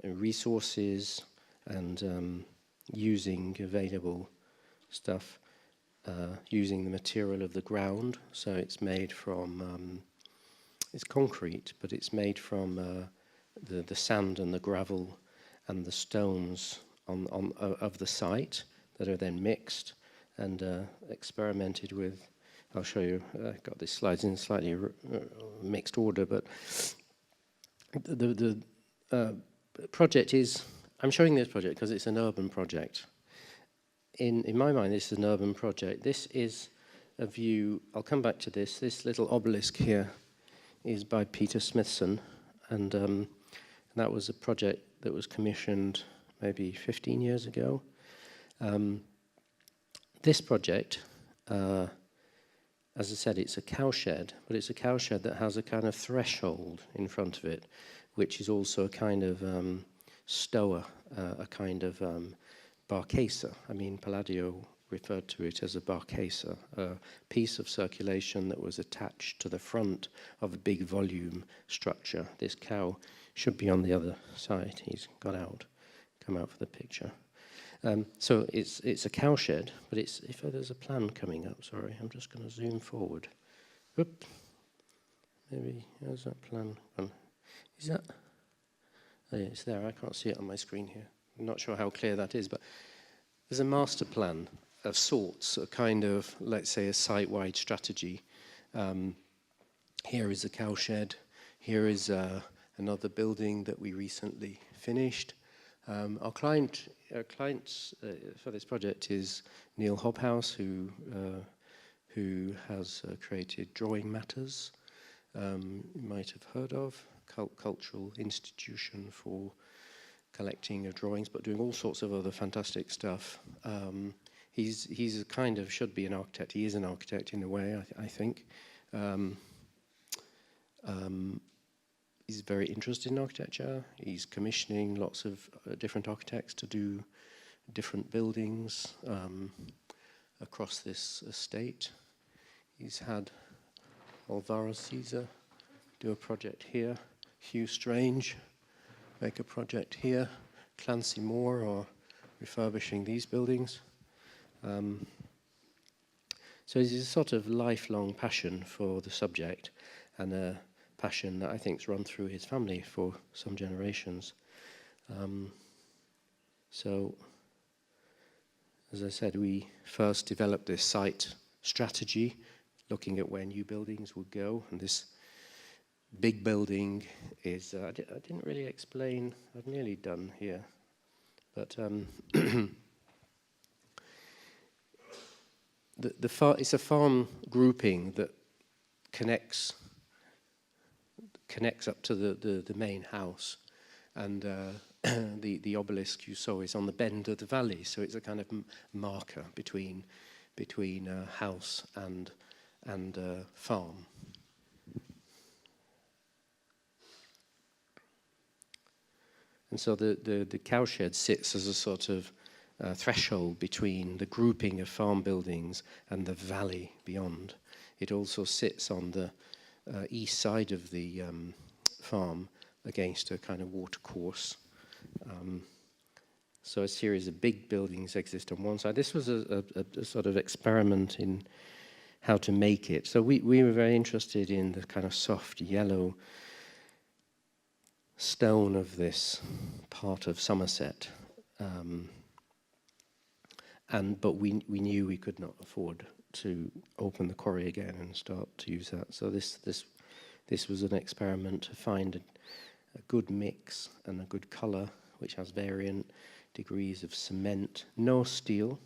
resources and using available stuff, using the material of the ground. So it's made from, it's concrete, but it's made from the sand and the gravel and the stones of the site that are then mixed and experimented with. I'll show you, I've got these slides in slightly mixed order, but the project is, I'm showing this project because it's an urban project. In my mind, this is an urban project. This is a view, I'll come back to this. This little obelisk here is by Peter Smithson, and that was a project that was commissioned maybe 15 years ago. This project, as I said, it's a cowshed, but it's a cowshed that has a kind of threshold in front of it, which is also a kind of stoa, a kind of barcaza. I mean, Palladio referred to it as a barcaza, a piece of circulation that was attached to the front of a big volume structure. This cow should be on the other side. He's got out, come out for the picture. So it's a cowshed, but it's, if there's a plan coming up, sorry, I'm just going to zoom forward. Oop. Maybe, how's that plan gone? Is that, oh yeah, it's there, I can't see it on my screen here. I'm not sure how clear that is, but there's a master plan of sorts, a kind of, let's say, a site-wide strategy. Here is a cowshed, here is another building that we recently finished. Our client for this project is Neil Hobhouse, who has created Drawing Matters, you might have heard of, cultural institution for collecting of drawings, but doing all sorts of other fantastic stuff. He's a kind of, should be an architect. He is an architect in a way, I think. He's very interested in architecture. He's commissioning lots of different architects to do different buildings across this estate. He's had Alvaro Caesar do a project here, Hugh Strange make a project here, Clancy Moore are refurbishing these buildings. So it's a sort of lifelong passion for the subject, and a passion that I think's run through his family for some generations. So, as I said, we first developed this site strategy, looking at where new buildings would go, and this big building is, I didn't really explain, I've nearly done here, but it's a farm grouping that connects up to the main house, and the obelisk you saw is on the bend of the valley, so it's a kind of marker between house and farm. And so the cowshed sits as a sort of threshold between the grouping of farm buildings and the valley beyond. It also sits on the east side of the farm against a kind of watercourse. So a series of big buildings exist on one side. This was a sort of experiment in how to make it. So we were very interested in the kind of soft yellow stone of this part of Somerset. But we knew we could not afford to open the quarry again and start to use that. So this was an experiment to find a good mix and a good colour, which has variant degrees of cement, no steel,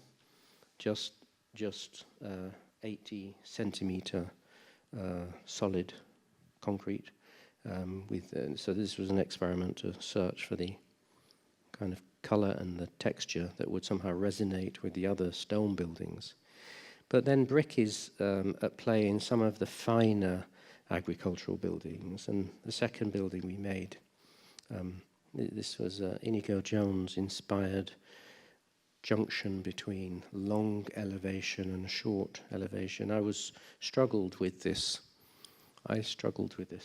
just 80 centimetre solid concrete. So this was an experiment to search for the kind of colour and the texture that would somehow resonate with the other stone buildings. But then brick is at play in some of the finer agricultural buildings. And the second building we made, this was Inigo Jones inspired junction between long elevation and short elevation. I struggled with this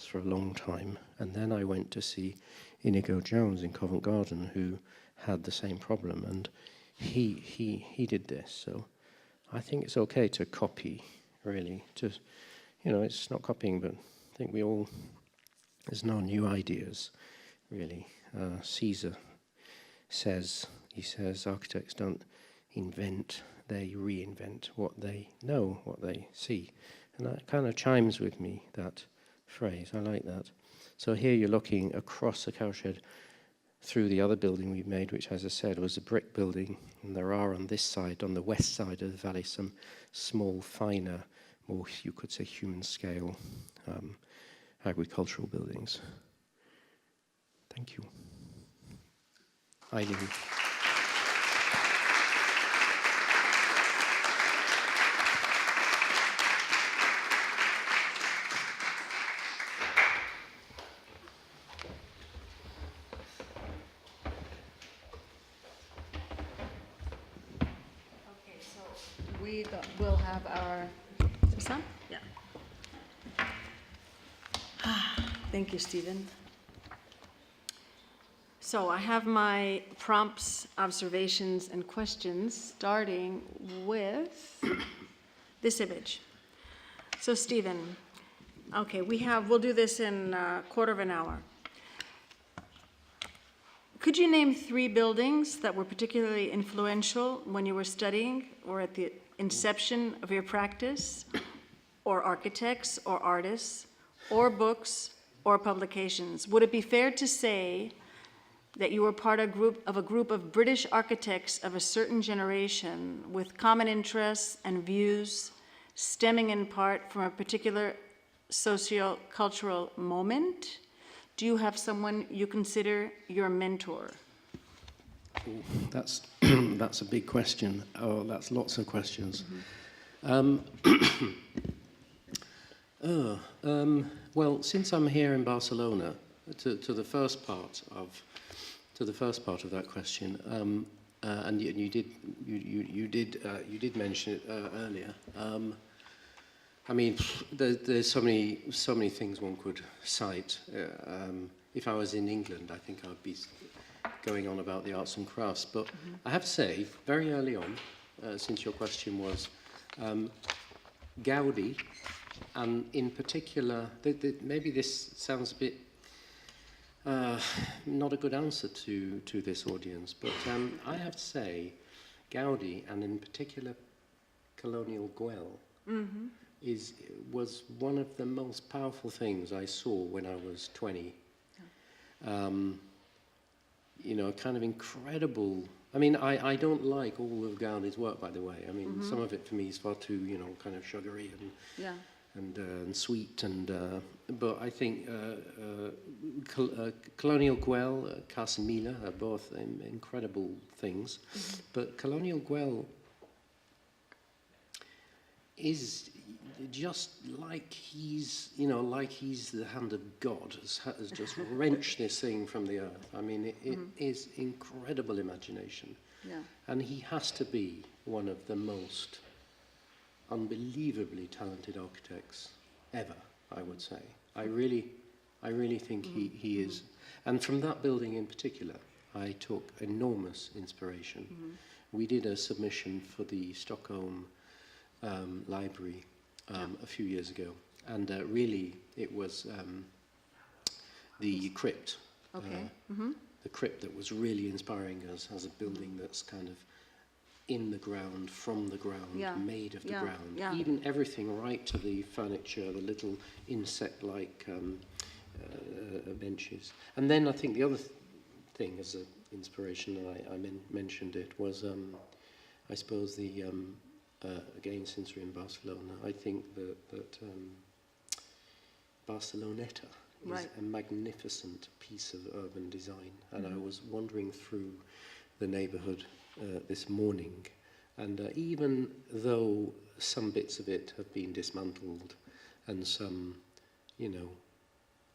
for a long time, and then I went to see Inigo Jones in Covent Garden, who had the same problem, and he did this. So I think it's okay to copy, really. Just, it's not copying, but I think there's no new ideas, really. Caesar says, architects don't invent, they reinvent what they know, what they see. And that kind of chimes with me, that phrase. I like that. So here you're looking across the cowshed through the other building we made, which, as I said, was a brick building. And there are on this side, on the west side of the valley, some small, finer, more, you could say, human scale agricultural buildings. Thank you. Eileen. We'll have our, is this on? Yeah. Thank you, Stephen. So I have my prompts, observations, and questions, starting with this image. So Stephen, okay, we'll do this in a quarter of an hour. Could you name 3 buildings that were particularly influential when you were studying or at the inception of your practice, or architects or artists, or books or publications? Would it be fair to say that you were part of a group of British architects of a certain generation with common interests and views stemming in part from a particular socio-cultural moment? Do you have someone you consider your mentor? Ooh, that's a big question. Oh, that's lots of questions. Mm-hmm. Well, since I'm here in Barcelona, to the first part of that question, and you did mention it earlier. I mean, there's so many things one could cite. If I was in England, I think I'd be going on about the arts and crafts. But I have to say, very early on, since your question was Gaudi, and in particular, maybe this sounds a bit not a good answer to this audience, but I have to say, Gaudi, and in particular, Colonial Güell, was one of the most powerful things I saw when I was 20. Kind of incredible. I mean, I don't like all of Gaudi's work, by the way. I mean, some of it for me is far too, kind of sugary and sweet. But I think Colonial Güell, Casa Mila are both incredible things. But Colonial Güell is just like he's the hand of God has just wrenched this thing from the earth. I mean, it is incredible imagination. Yeah. And he has to be one of the most unbelievably talented architects ever, I would say. I really think he is. And from that building in particular, I took enormous inspiration. We did a submission for the Stockholm library a few years ago, and really it was the crypt, the crypt that was really inspiring us as a building that's kind of in the ground, from the ground, made of the ground, even everything right to the furniture, the little insect-like benches. And then I think the other thing as an inspiration, and I mentioned it, was I suppose the again, since we're in Barcelona, I think that Barceloneta is a magnificent piece of urban design. And I was wandering through the neighborhood this morning, and even though some bits of it have been dismantled and some,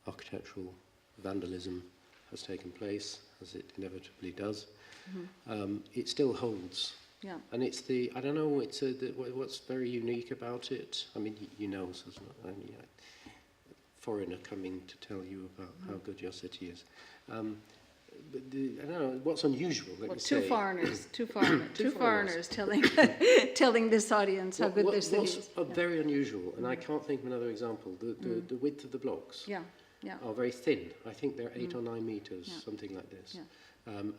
architectural vandalism has taken place, as it inevitably does, it still holds. Yeah. And it's I don't know, what's very unique about it. I mean, so it's not only a foreigner coming to tell you about how good your city is. I don't know what's unusual. Let Well, me two say. foreigners telling telling this audience how good their city What's is. very unusual, and I can't think of another example. The width of the blocks Yeah, yeah, are very thin. I think they're 8 or 9 meters, Yeah. something like this. Yeah.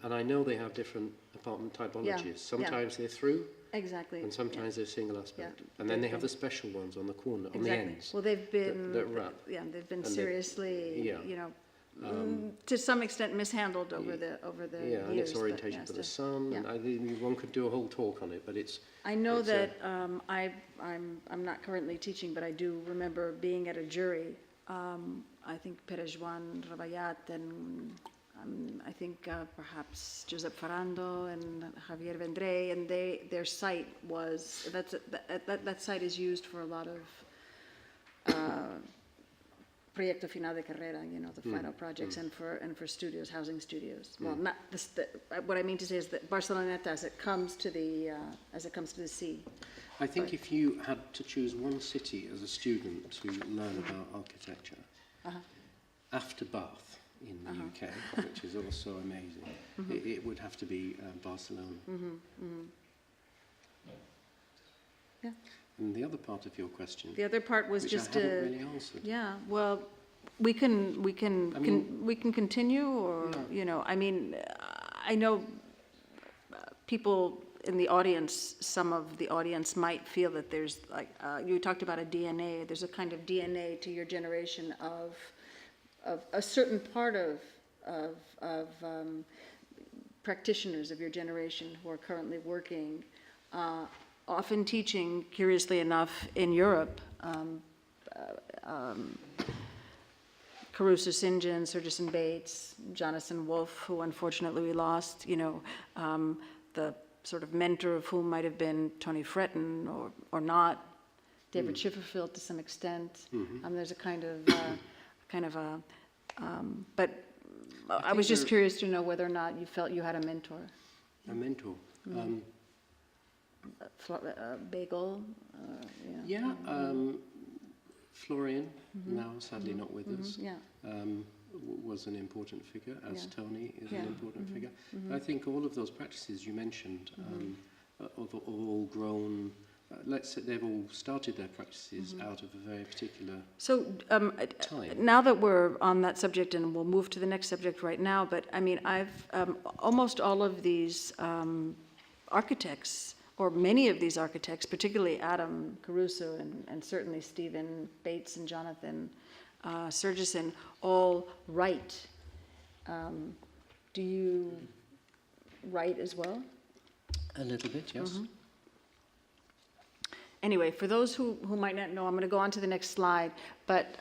And I know they have different apartment typologies. Yeah. Sometimes they're through, exactly. and sometimes they're single aspect. Yeah. And then they have the special ones on the corner, on the Exactly. ends. Well, they've been that wrap. Yeah, they've been And seriously, yeah. you know, to some extent mishandled over the Yeah, years. and it's but orientation yeah, for the still. sun. Yeah. And one could do a whole talk on it, but it's. I know it's, that I'm not currently teaching, but I do remember being at a jury. I think Pere Joan Rabayat and I think perhaps Josep Ferrando and Javier Vendrell, and their site was that site is used for a lot of proyecto final de carrera, you know, the final projects, and for studios, housing studios. Well, not this. What I mean to say is that Barceloneta, as it comes to the sea. I think if you had to choose one city as a student to learn about architecture, after Bath in the UK, which is also amazing, it would have to be Barcelona. Yeah. And the other part of your question, The other part was which just I haven't really answered. Yeah, well, we can continue, or Yeah. you know, I mean, I know people in the audience. Some of the audience might feel that there's like you talked about a DNA. There's a kind of DNA to your generation of a certain part of practitioners of your generation who are currently working. Often teaching, curiously enough, in Europe. Caruso St. John, Sergison Bates, Jonathan Wolfe, who unfortunately we lost, you know, the sort of mentor of whom might have been Tony Fretton or not, David Schifferfield to some extent. There's a kind of a, but I was just curious to know whether or not you felt you had a mentor. A mentor. Bagel. Yeah, Florian, now sadly not with us, Yeah. was an important figure, as Tony is Yeah. an important figure. I think all of those practices you mentioned have all grown, let's say they've all started their practices out of a very particular So time. now that we're on that subject, and we'll move to the next subject right now, but I mean, I've almost all of these architects, or many of these architects, particularly Adam Caruso and certainly Stephen Bates and Jonathan Sergison, all write. Do you write as well? A little bit, yes. Anyway, for those who might not know, I'm going to go on to the next slide, but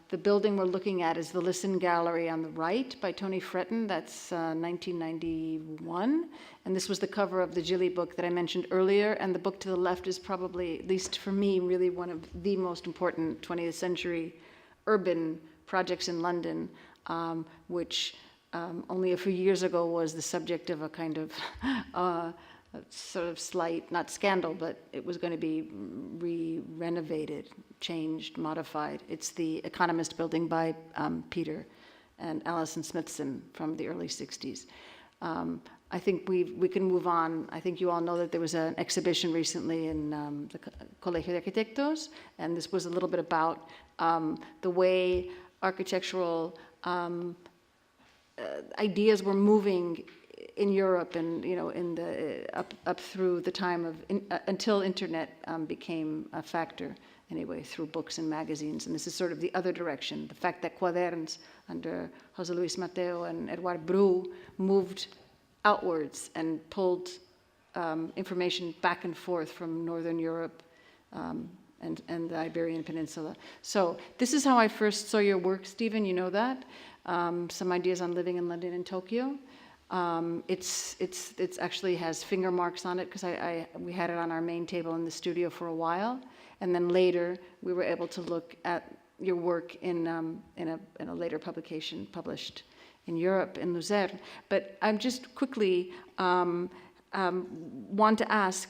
the building we're looking at is the Listen Gallery on the right by Tony Fretton. That's 1991. And this was the cover of the Gilly book that I mentioned earlier. And the book to the left is probably, at least for me, really one of the most important 20th century urban projects in London, which only a few years ago was the subject of a kind of sort of slight, not scandal, but it was going to be renovated, changed, modified. It's the Economist building by Peter and Alison Smithson from the early 60s. I think we can move on. I think you all know that there was an exhibition recently in the Colegio de Arquitectos, and this was a little bit about the way architectural ideas were moving in Europe, and you know, in the up through the time of until internet became a factor. Anyway, through books and magazines, and this is sort of the other direction. The fact that Quaderns under José Luis Mateo and Eduard Bru moved outwards and pulled information back and forth from Northern Europe and the Iberian Peninsula. So this is how I first saw your work, Stephen. You know that. Some ideas on living in London and Tokyo. It's actually has finger marks on it because we had it on our main table in the studio for a while, and then later we were able to look at your work in a later publication published in Europe in Luzerne. But I'm just quickly want to ask.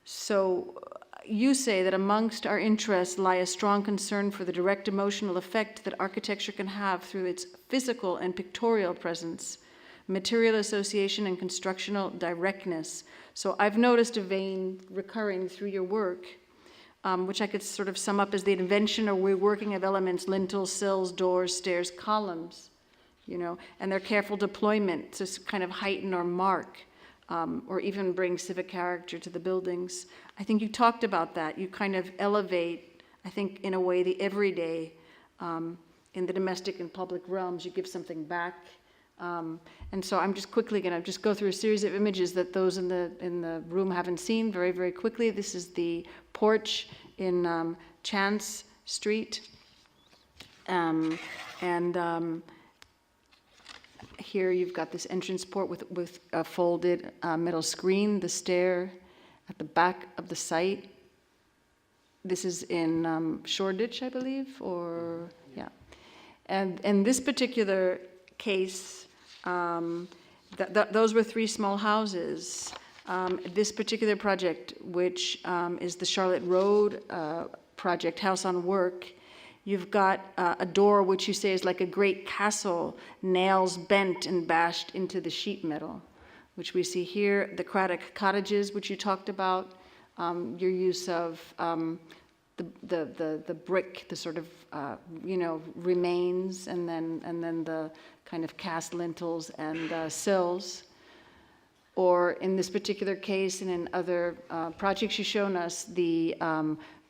So you say that amongst our interests lie a strong concern for the direct emotional effect that architecture can have through its physical and pictorial presence, material association and constructional directness. So I've noticed a vein recurring through your work, which I could sort of sum up as the invention or reworking of elements, lintels, sills, doors, stairs, columns, you know, and their careful deployment to kind of heighten or mark, or even bring civic character to the buildings. I think you talked about that. You kind of elevate, I think, in a way, the everyday in the domestic and public realms. You give something back. And so I'm just quickly going to just go through a series of images that those in the room haven't seen very, very quickly. This is the porch in Chance Street. Here you've got this entrance port with a folded metal screen, the stair at the back of the site. This is in Shoreditch, I believe, or yeah. And in this particular case, those were 3 small houses. This particular project, which is the Charlotte Road project, House on Work, you've got a door which you say is like a great castle, nails bent and bashed into the sheet metal, which we see here. The Craddock cottages, which you talked about, your use of the brick, the sort of remains, and then the kind of cast lintels and sills. Or in this particular case, and in other projects you've shown us, the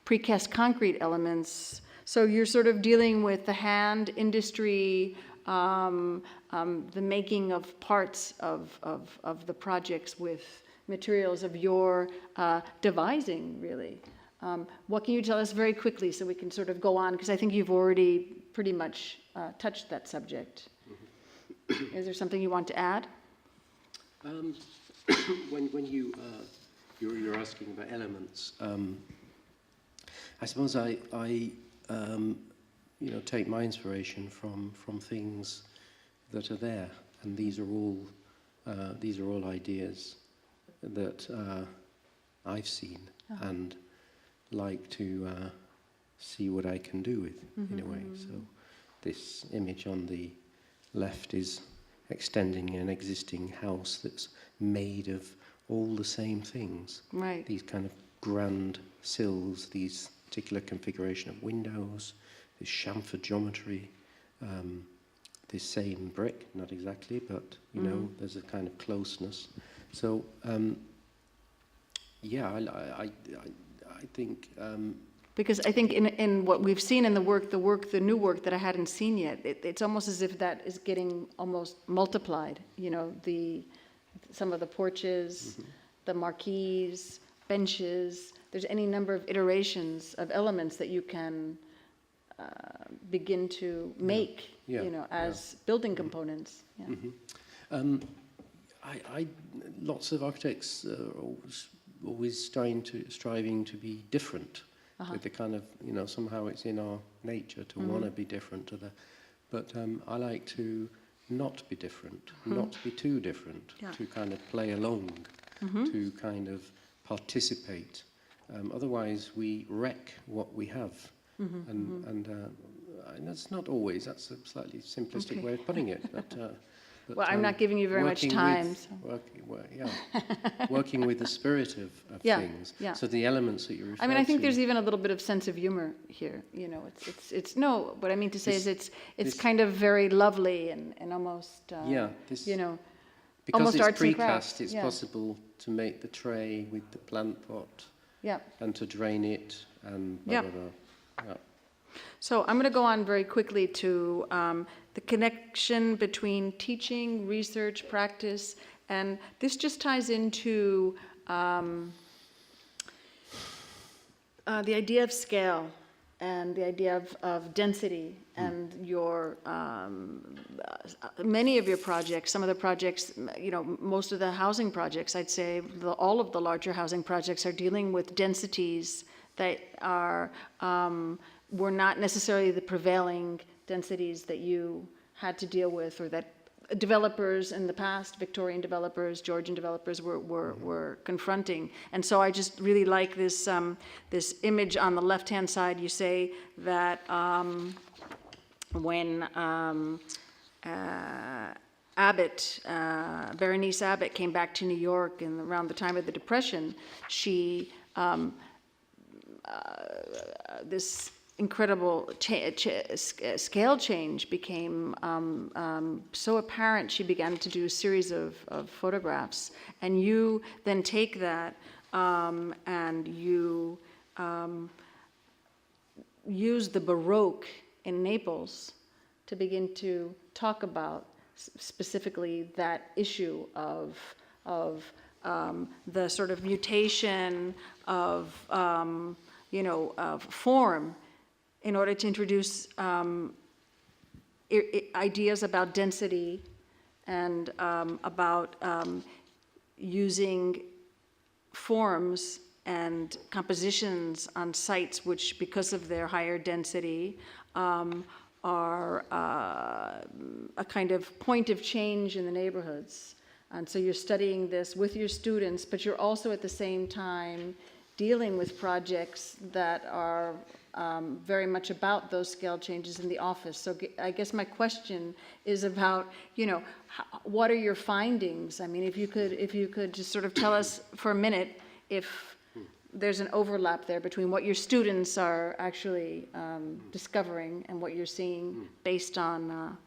precast concrete elements. So you're sort of dealing with the hand industry, the making of parts of the projects with materials of your devising, really. What can you tell us very quickly so we can sort of go on? Because I think you've already pretty much touched that subject. Mm-hmm. Is there something you want to add? When you're asking about elements, I suppose I take my inspiration from things that are there, and these are all ideas that I've seen and like to see what I can do with, in a way. So this image on the left is extending an existing house that's made of all the same things. Right. These kind of grand sills, these particular configuration of windows, this chamfer geometry, this same brick, not exactly, but there's a kind of closeness. So I think. Because I think in what we've seen in the new work that I hadn't seen yet, it's almost as if that is getting almost multiplied. Some of the porches, the marquees, benches. There's any number of iterations of elements that you can begin to make, as building components. Yeah. Mm-hmm. Lots of architects are always striving to be different. With the kind of, somehow it's in our nature to want to be different but I like to not be different, not be too different, to kind of play along, to kind of participate. Otherwise we wreck what we have. And that's not always, that's a slightly simplistic way of putting it. But well, I'm not giving you very much time. Working with the spirit of things. Yeah. So the elements that you refer to. I think there's even a little bit of sense of humor here. It's no. What I mean to say is it's kind of very lovely and almost. Because almost it's arts and precast, crafts. it's possible to make the tray with the plant pot. Yeah. And to drain it and blah, blah, blah. Yeah. So I'm going to go on very quickly to the connection between teaching, research, practice, and this just ties into the idea of scale and the idea of density and your many of your projects, some of the projects, most of the housing projects, I'd say all of the larger housing projects are dealing with densities that are were not necessarily the prevailing densities that you had to deal with, or that developers in the past, Victorian developers, Georgian developers were confronting. And so I just really like this, this image on the left-hand side. You say that when Berenice Abbott came back to New York around the time of the Depression, she, this incredible scale change became so apparent. She began to do a series of photographs, and you then take that and you use the Baroque in Naples to begin to talk about specifically that issue of the sort of mutation of of form, in order to introduce ideas about density and about using forms and compositions on sites which, because of their higher density, are a kind of point of change in the neighborhoods. And so you're studying this with your students, but you're also at the same time dealing with projects that are very much about those scale changes in the office. So I guess my question is about, what are your findings? I mean, if you could just sort of tell us for a minute if there's an overlap there between what your students are actually discovering and what you're seeing based on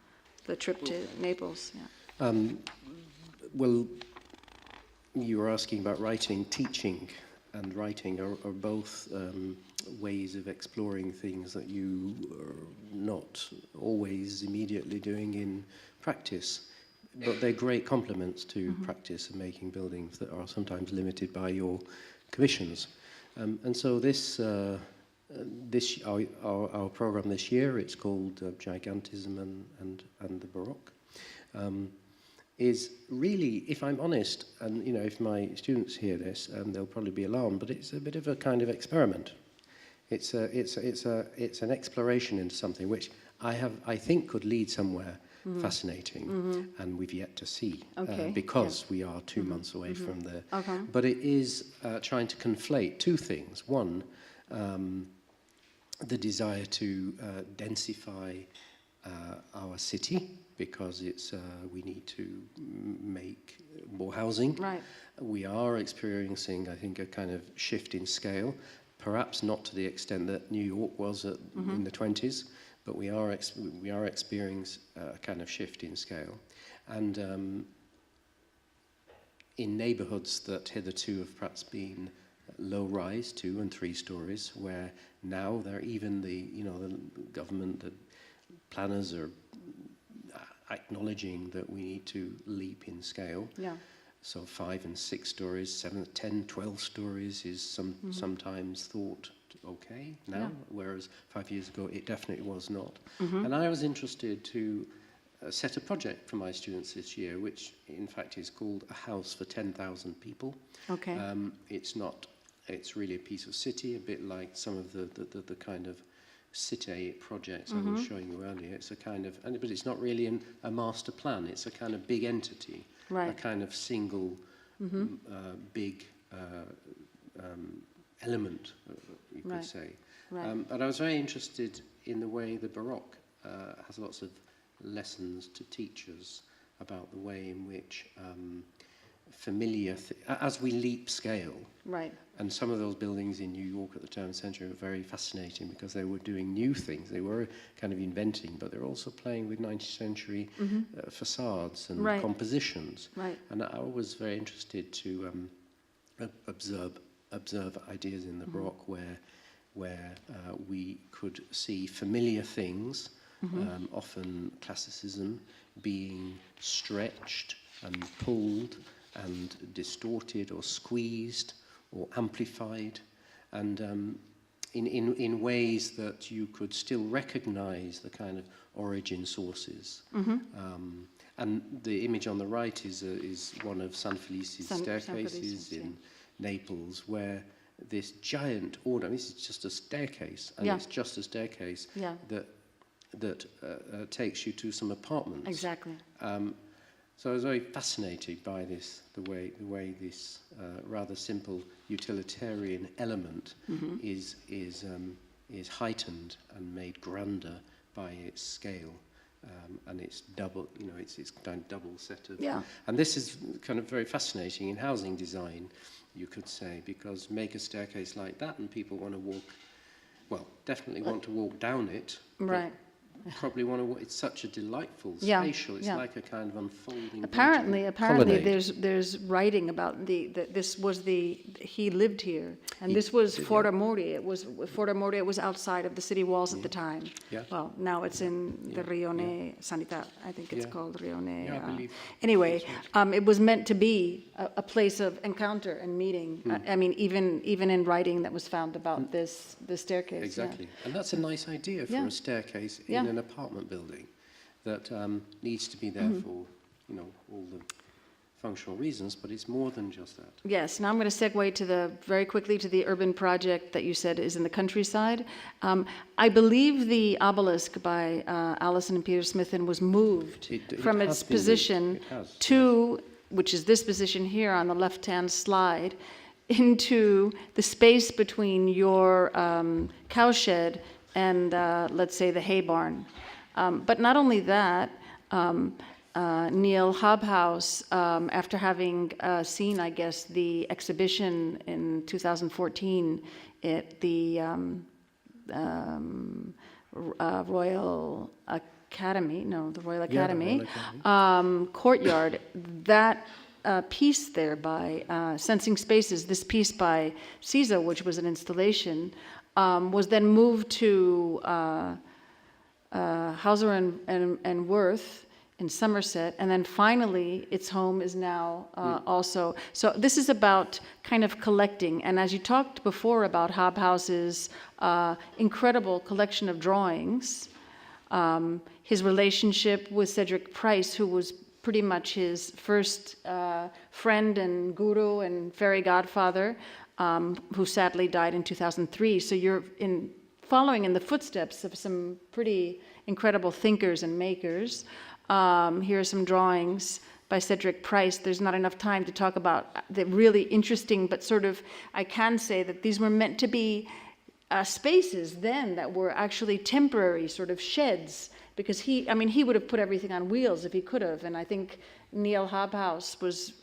the trip to Naples. Yeah. Well, you were asking about writing. Teaching and writing are both ways of exploring things that you are not always immediately doing in practice, but they're great complements to practice of making buildings that are sometimes limited by your commissions. And so this our program this year, it's called Gigantism and the Baroque, is really, if I'm honest, and if my students hear this, they'll probably be alarmed, but it's a bit of a kind of experiment. It's an exploration into something which I think could lead somewhere fascinating, and we've yet to see, because we are 2 months away from there. Okay. But it is trying to conflate two things. One, the desire to densify our city, because we need to make more housing. Right. We are experiencing, I think, a kind of shift in scale, perhaps not to the extent that New York was in the 20s, but we are experiencing a kind of shift in scale. And in neighborhoods that hitherto have perhaps been low-rise, 2 and 3 stories, where now they're even the government, the planners are acknowledging that we need to leap in scale. Yeah. So 5 and 6 stories, 7, 10, 12 stories is sometimes thought okay now, whereas 5 years ago it definitely was not. And I was interested to set a project for my students this year, which in fact is called A House for 10,000 People. Okay. It's really a piece of city, a bit like some of the kind of city projects I was showing you earlier. It's a kind of, but it's not really a master plan. It's a kind of big entity, a kind of single big element, you could say. Right. But I was very interested in the way the Baroque has lots of lessons to teach us about the way in which as we leap scale. Right. And some of those buildings in New York at the turn of the century were very fascinating because they were doing new things. They were kind of inventing, but they're also playing with 19th century facades and compositions. Right. And I was very interested to observe ideas in the Baroque where we could see familiar things, often classicism, being stretched and pulled and distorted or squeezed or amplified, and in ways that you could still recognize the kind of origin sources. And the image on the right is one of San Felice's staircases in Naples, where this giant order, this is just a staircase, and it's just a staircase that takes you to some apartments. Exactly. So I was very fascinated by this, the way this rather simple utilitarian element is heightened and made grander by its scale. And it's double, it's kind of double set of... Yeah. And this is kind of very fascinating in housing design, you could say, because make a staircase like that and people want to walk, well, definitely want to walk down it. Right. Probably want to, it's such a delightful, Yeah, spatial, it's yeah. like a kind of unfolding... Apparently colonnade. there's writing about this was he lived here, and this was Fort Amore. It was Fort Amore. It was outside of the city walls at the time. Yeah. Well, now it's in the Rione Sanità. I think it's Yeah. called Rione. Yeah, I believe Anyway, that's right. it was meant to be a place of encounter and meeting. I mean, even in writing that was found about this staircase. Exactly. Yeah. And that's a nice idea for Yeah. a staircase Yeah. in an apartment building that needs to be there for, all the functional reasons, but it's more than just that. Yes, now I'm going to segue very quickly to the urban project that you said is in the countryside. I believe the obelisk by Allison and Peter Smithen was moved It from has its been moved. position It has, to, which is this position here on the left-hand slide, into the space between your cowshed and, let's say, the hay barn. But not only that, Neil Hobhouse, after having seen, I guess, the exhibition in 2014 at the Royal Academy, courtyard, that piece there by Sensing Spaces, this piece by CISA, which was an installation, was then moved to Hauser and Worth in Somerset, and then finally its home is now also. So this is about kind of collecting, and as you talked before about Hobhouse's incredible collection of drawings, his relationship with Cedric Price, who was pretty much his first friend and guru and fairy godfather, who sadly died in 2003. So you're following in the footsteps of some pretty incredible thinkers and makers. Here are some drawings by Cedric Price. There's not enough time to talk about the really interesting, but sort of, I can say that these were meant to be spaces then that were actually temporary sort of sheds, because he would have put everything on wheels if he could have. And I think Neil Hobhouse was,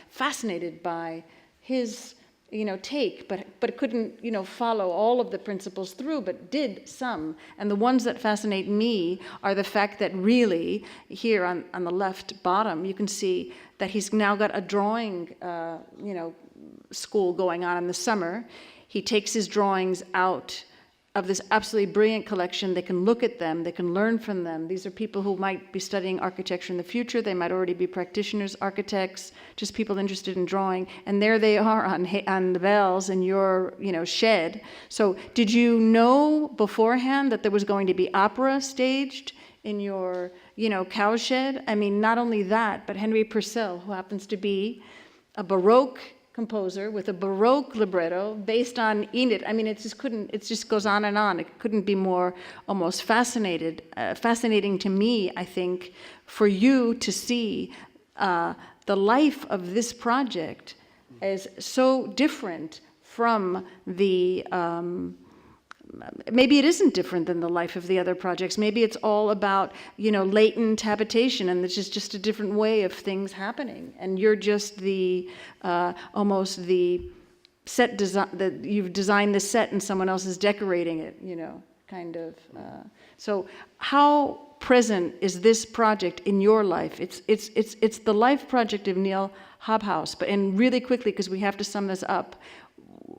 fascinated by his take, but couldn't, follow all of the principles through, but did some. And the ones that fascinate me are the fact that really, here on the left bottom, you can see that he's now got a drawing, school going on in the summer. He takes his drawings out of this absolutely brilliant collection. They can look at them, they can learn from them. These are people who might be studying architecture in the future. They might already be practitioners, architects, just people interested in drawing. And there they are on the bells in your, shed. So did you know beforehand that there was going to be opera staged in your, cowshed? I mean, not only that, but Henry Purcell, who happens to be a Baroque composer with a Baroque libretto based on Enid. I mean, it just goes on and on. It couldn't be more almost fascinating to me, I think, for you to see the life of this project as so different from the, maybe it isn't different than the life of the other projects. Maybe it's all about, latent habitation, and it's just a different way of things happening. And you're just the, almost the set design, that you've designed the set and someone else is decorating it, kind of. So how present is this project in your life? It's the life project of Neil Hobhouse, and really quickly, because we have to sum this up,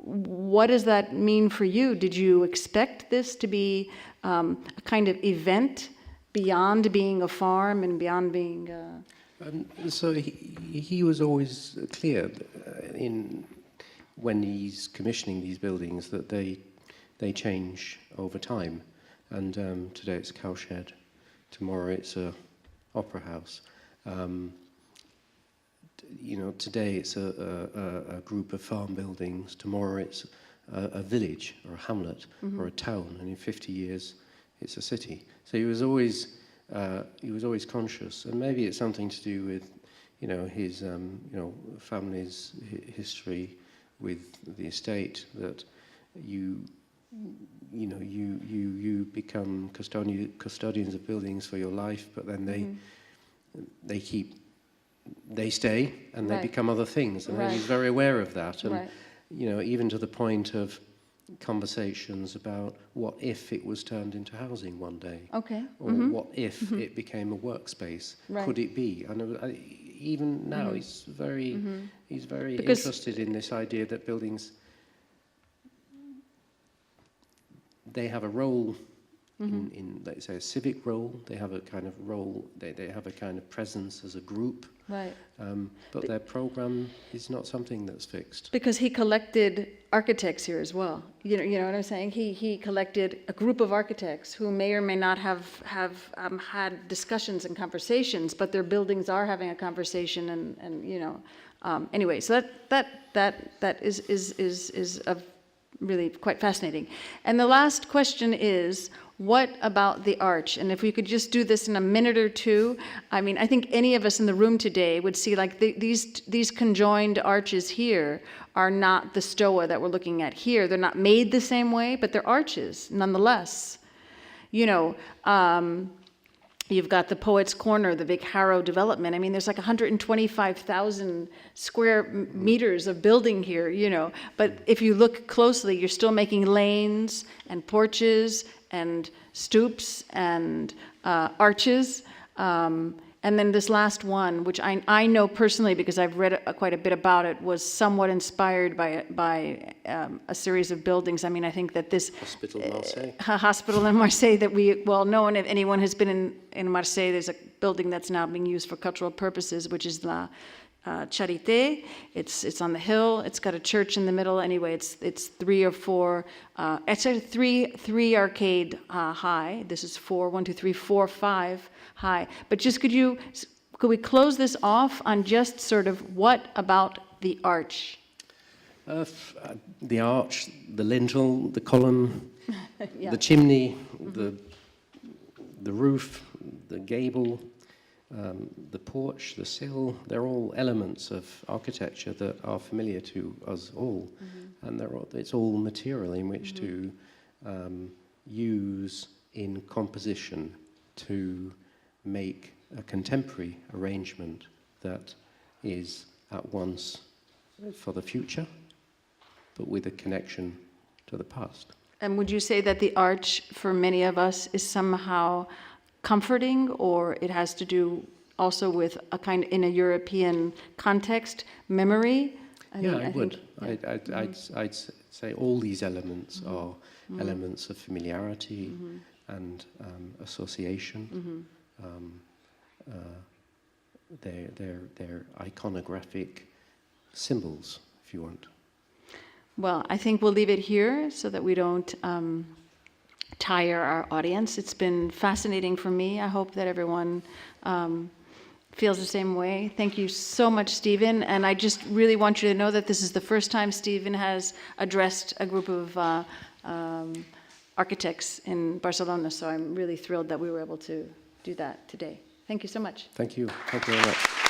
what does that mean for you? Did you expect this to be a kind of event beyond being a farm and beyond being... So he was always clear when he's commissioning these buildings that they change over time. And today it's a cowshed, tomorrow it's a opera house. Today it's a group of farm buildings, tomorrow it's a village or a hamlet or a town, and in 50 years it's a city. So he was always he was always conscious, and maybe it's something to do with, his, family's history with the estate, that you become custodians of buildings for your life, but then they stay and they become other things, and he's very aware of that, and even to the point of conversations about what if it was turned into housing one day, or what if it became a workspace, could it be? And even now he's very interested in this idea that buildings, they have a role in, let's say, a civic role. They have a kind of role, they have a kind of presence as a group. Right. But their program is not something that's fixed. Because he collected architects here as well. You know what I'm saying? He collected a group of architects who may or may not have had discussions and conversations, but their buildings are having a conversation, and anyway. So that is really quite fascinating. And the last question is, what about the arch? And if we could just do this in a minute or two, I mean, I think any of us in the room today would see like these conjoined arches here are not the stoa that we're looking at here. They're not made the same way, but they're arches nonetheless. You've got the Poets' Corner, the big Harrow development. I mean, there's like 125,000 square meters of building here, But if you look closely, you're still making lanes and porches and stoops and arches. And then this last one, which I know personally because I've read quite a bit about it, was somewhat inspired by a series of buildings. I mean, I think that this Hospital in Marseille. Hospital in Marseille that we well know, and if anyone has been in Marseille, there's a building that's now being used for cultural purposes, which is La Charité. It's on the hill. It's got a church in the middle. Anyway, it's 3 or 4. It's a three arcade high. This is 4, 1, 2, 3, 4, 5 high. But just could we close this off on just sort of what about the arch? The arch, the lintel, the column, the chimney, the roof, the gable, the porch, the sill, they're all elements of architecture that are familiar to us all. And it's all material in which to use in composition to make a contemporary arrangement that is at once for the future, but with a connection to the past. And would you say that the arch, for many of us, is somehow comforting, or it has to do also with a kind, in a European context, memory? I would. I'd say all these elements are elements of familiarity and association. They're iconographic symbols, if you want. Well, I think we'll leave it here so that we don't tire our audience. It's been fascinating for me. I hope that everyone feels the same way. Thank you so much, Stephen. And I just really want you to know that this is the first time Stephen has addressed a group of architects in Barcelona. So I'm really thrilled that we were able to do that today. Thank you so much. Thank you. Thank you very much.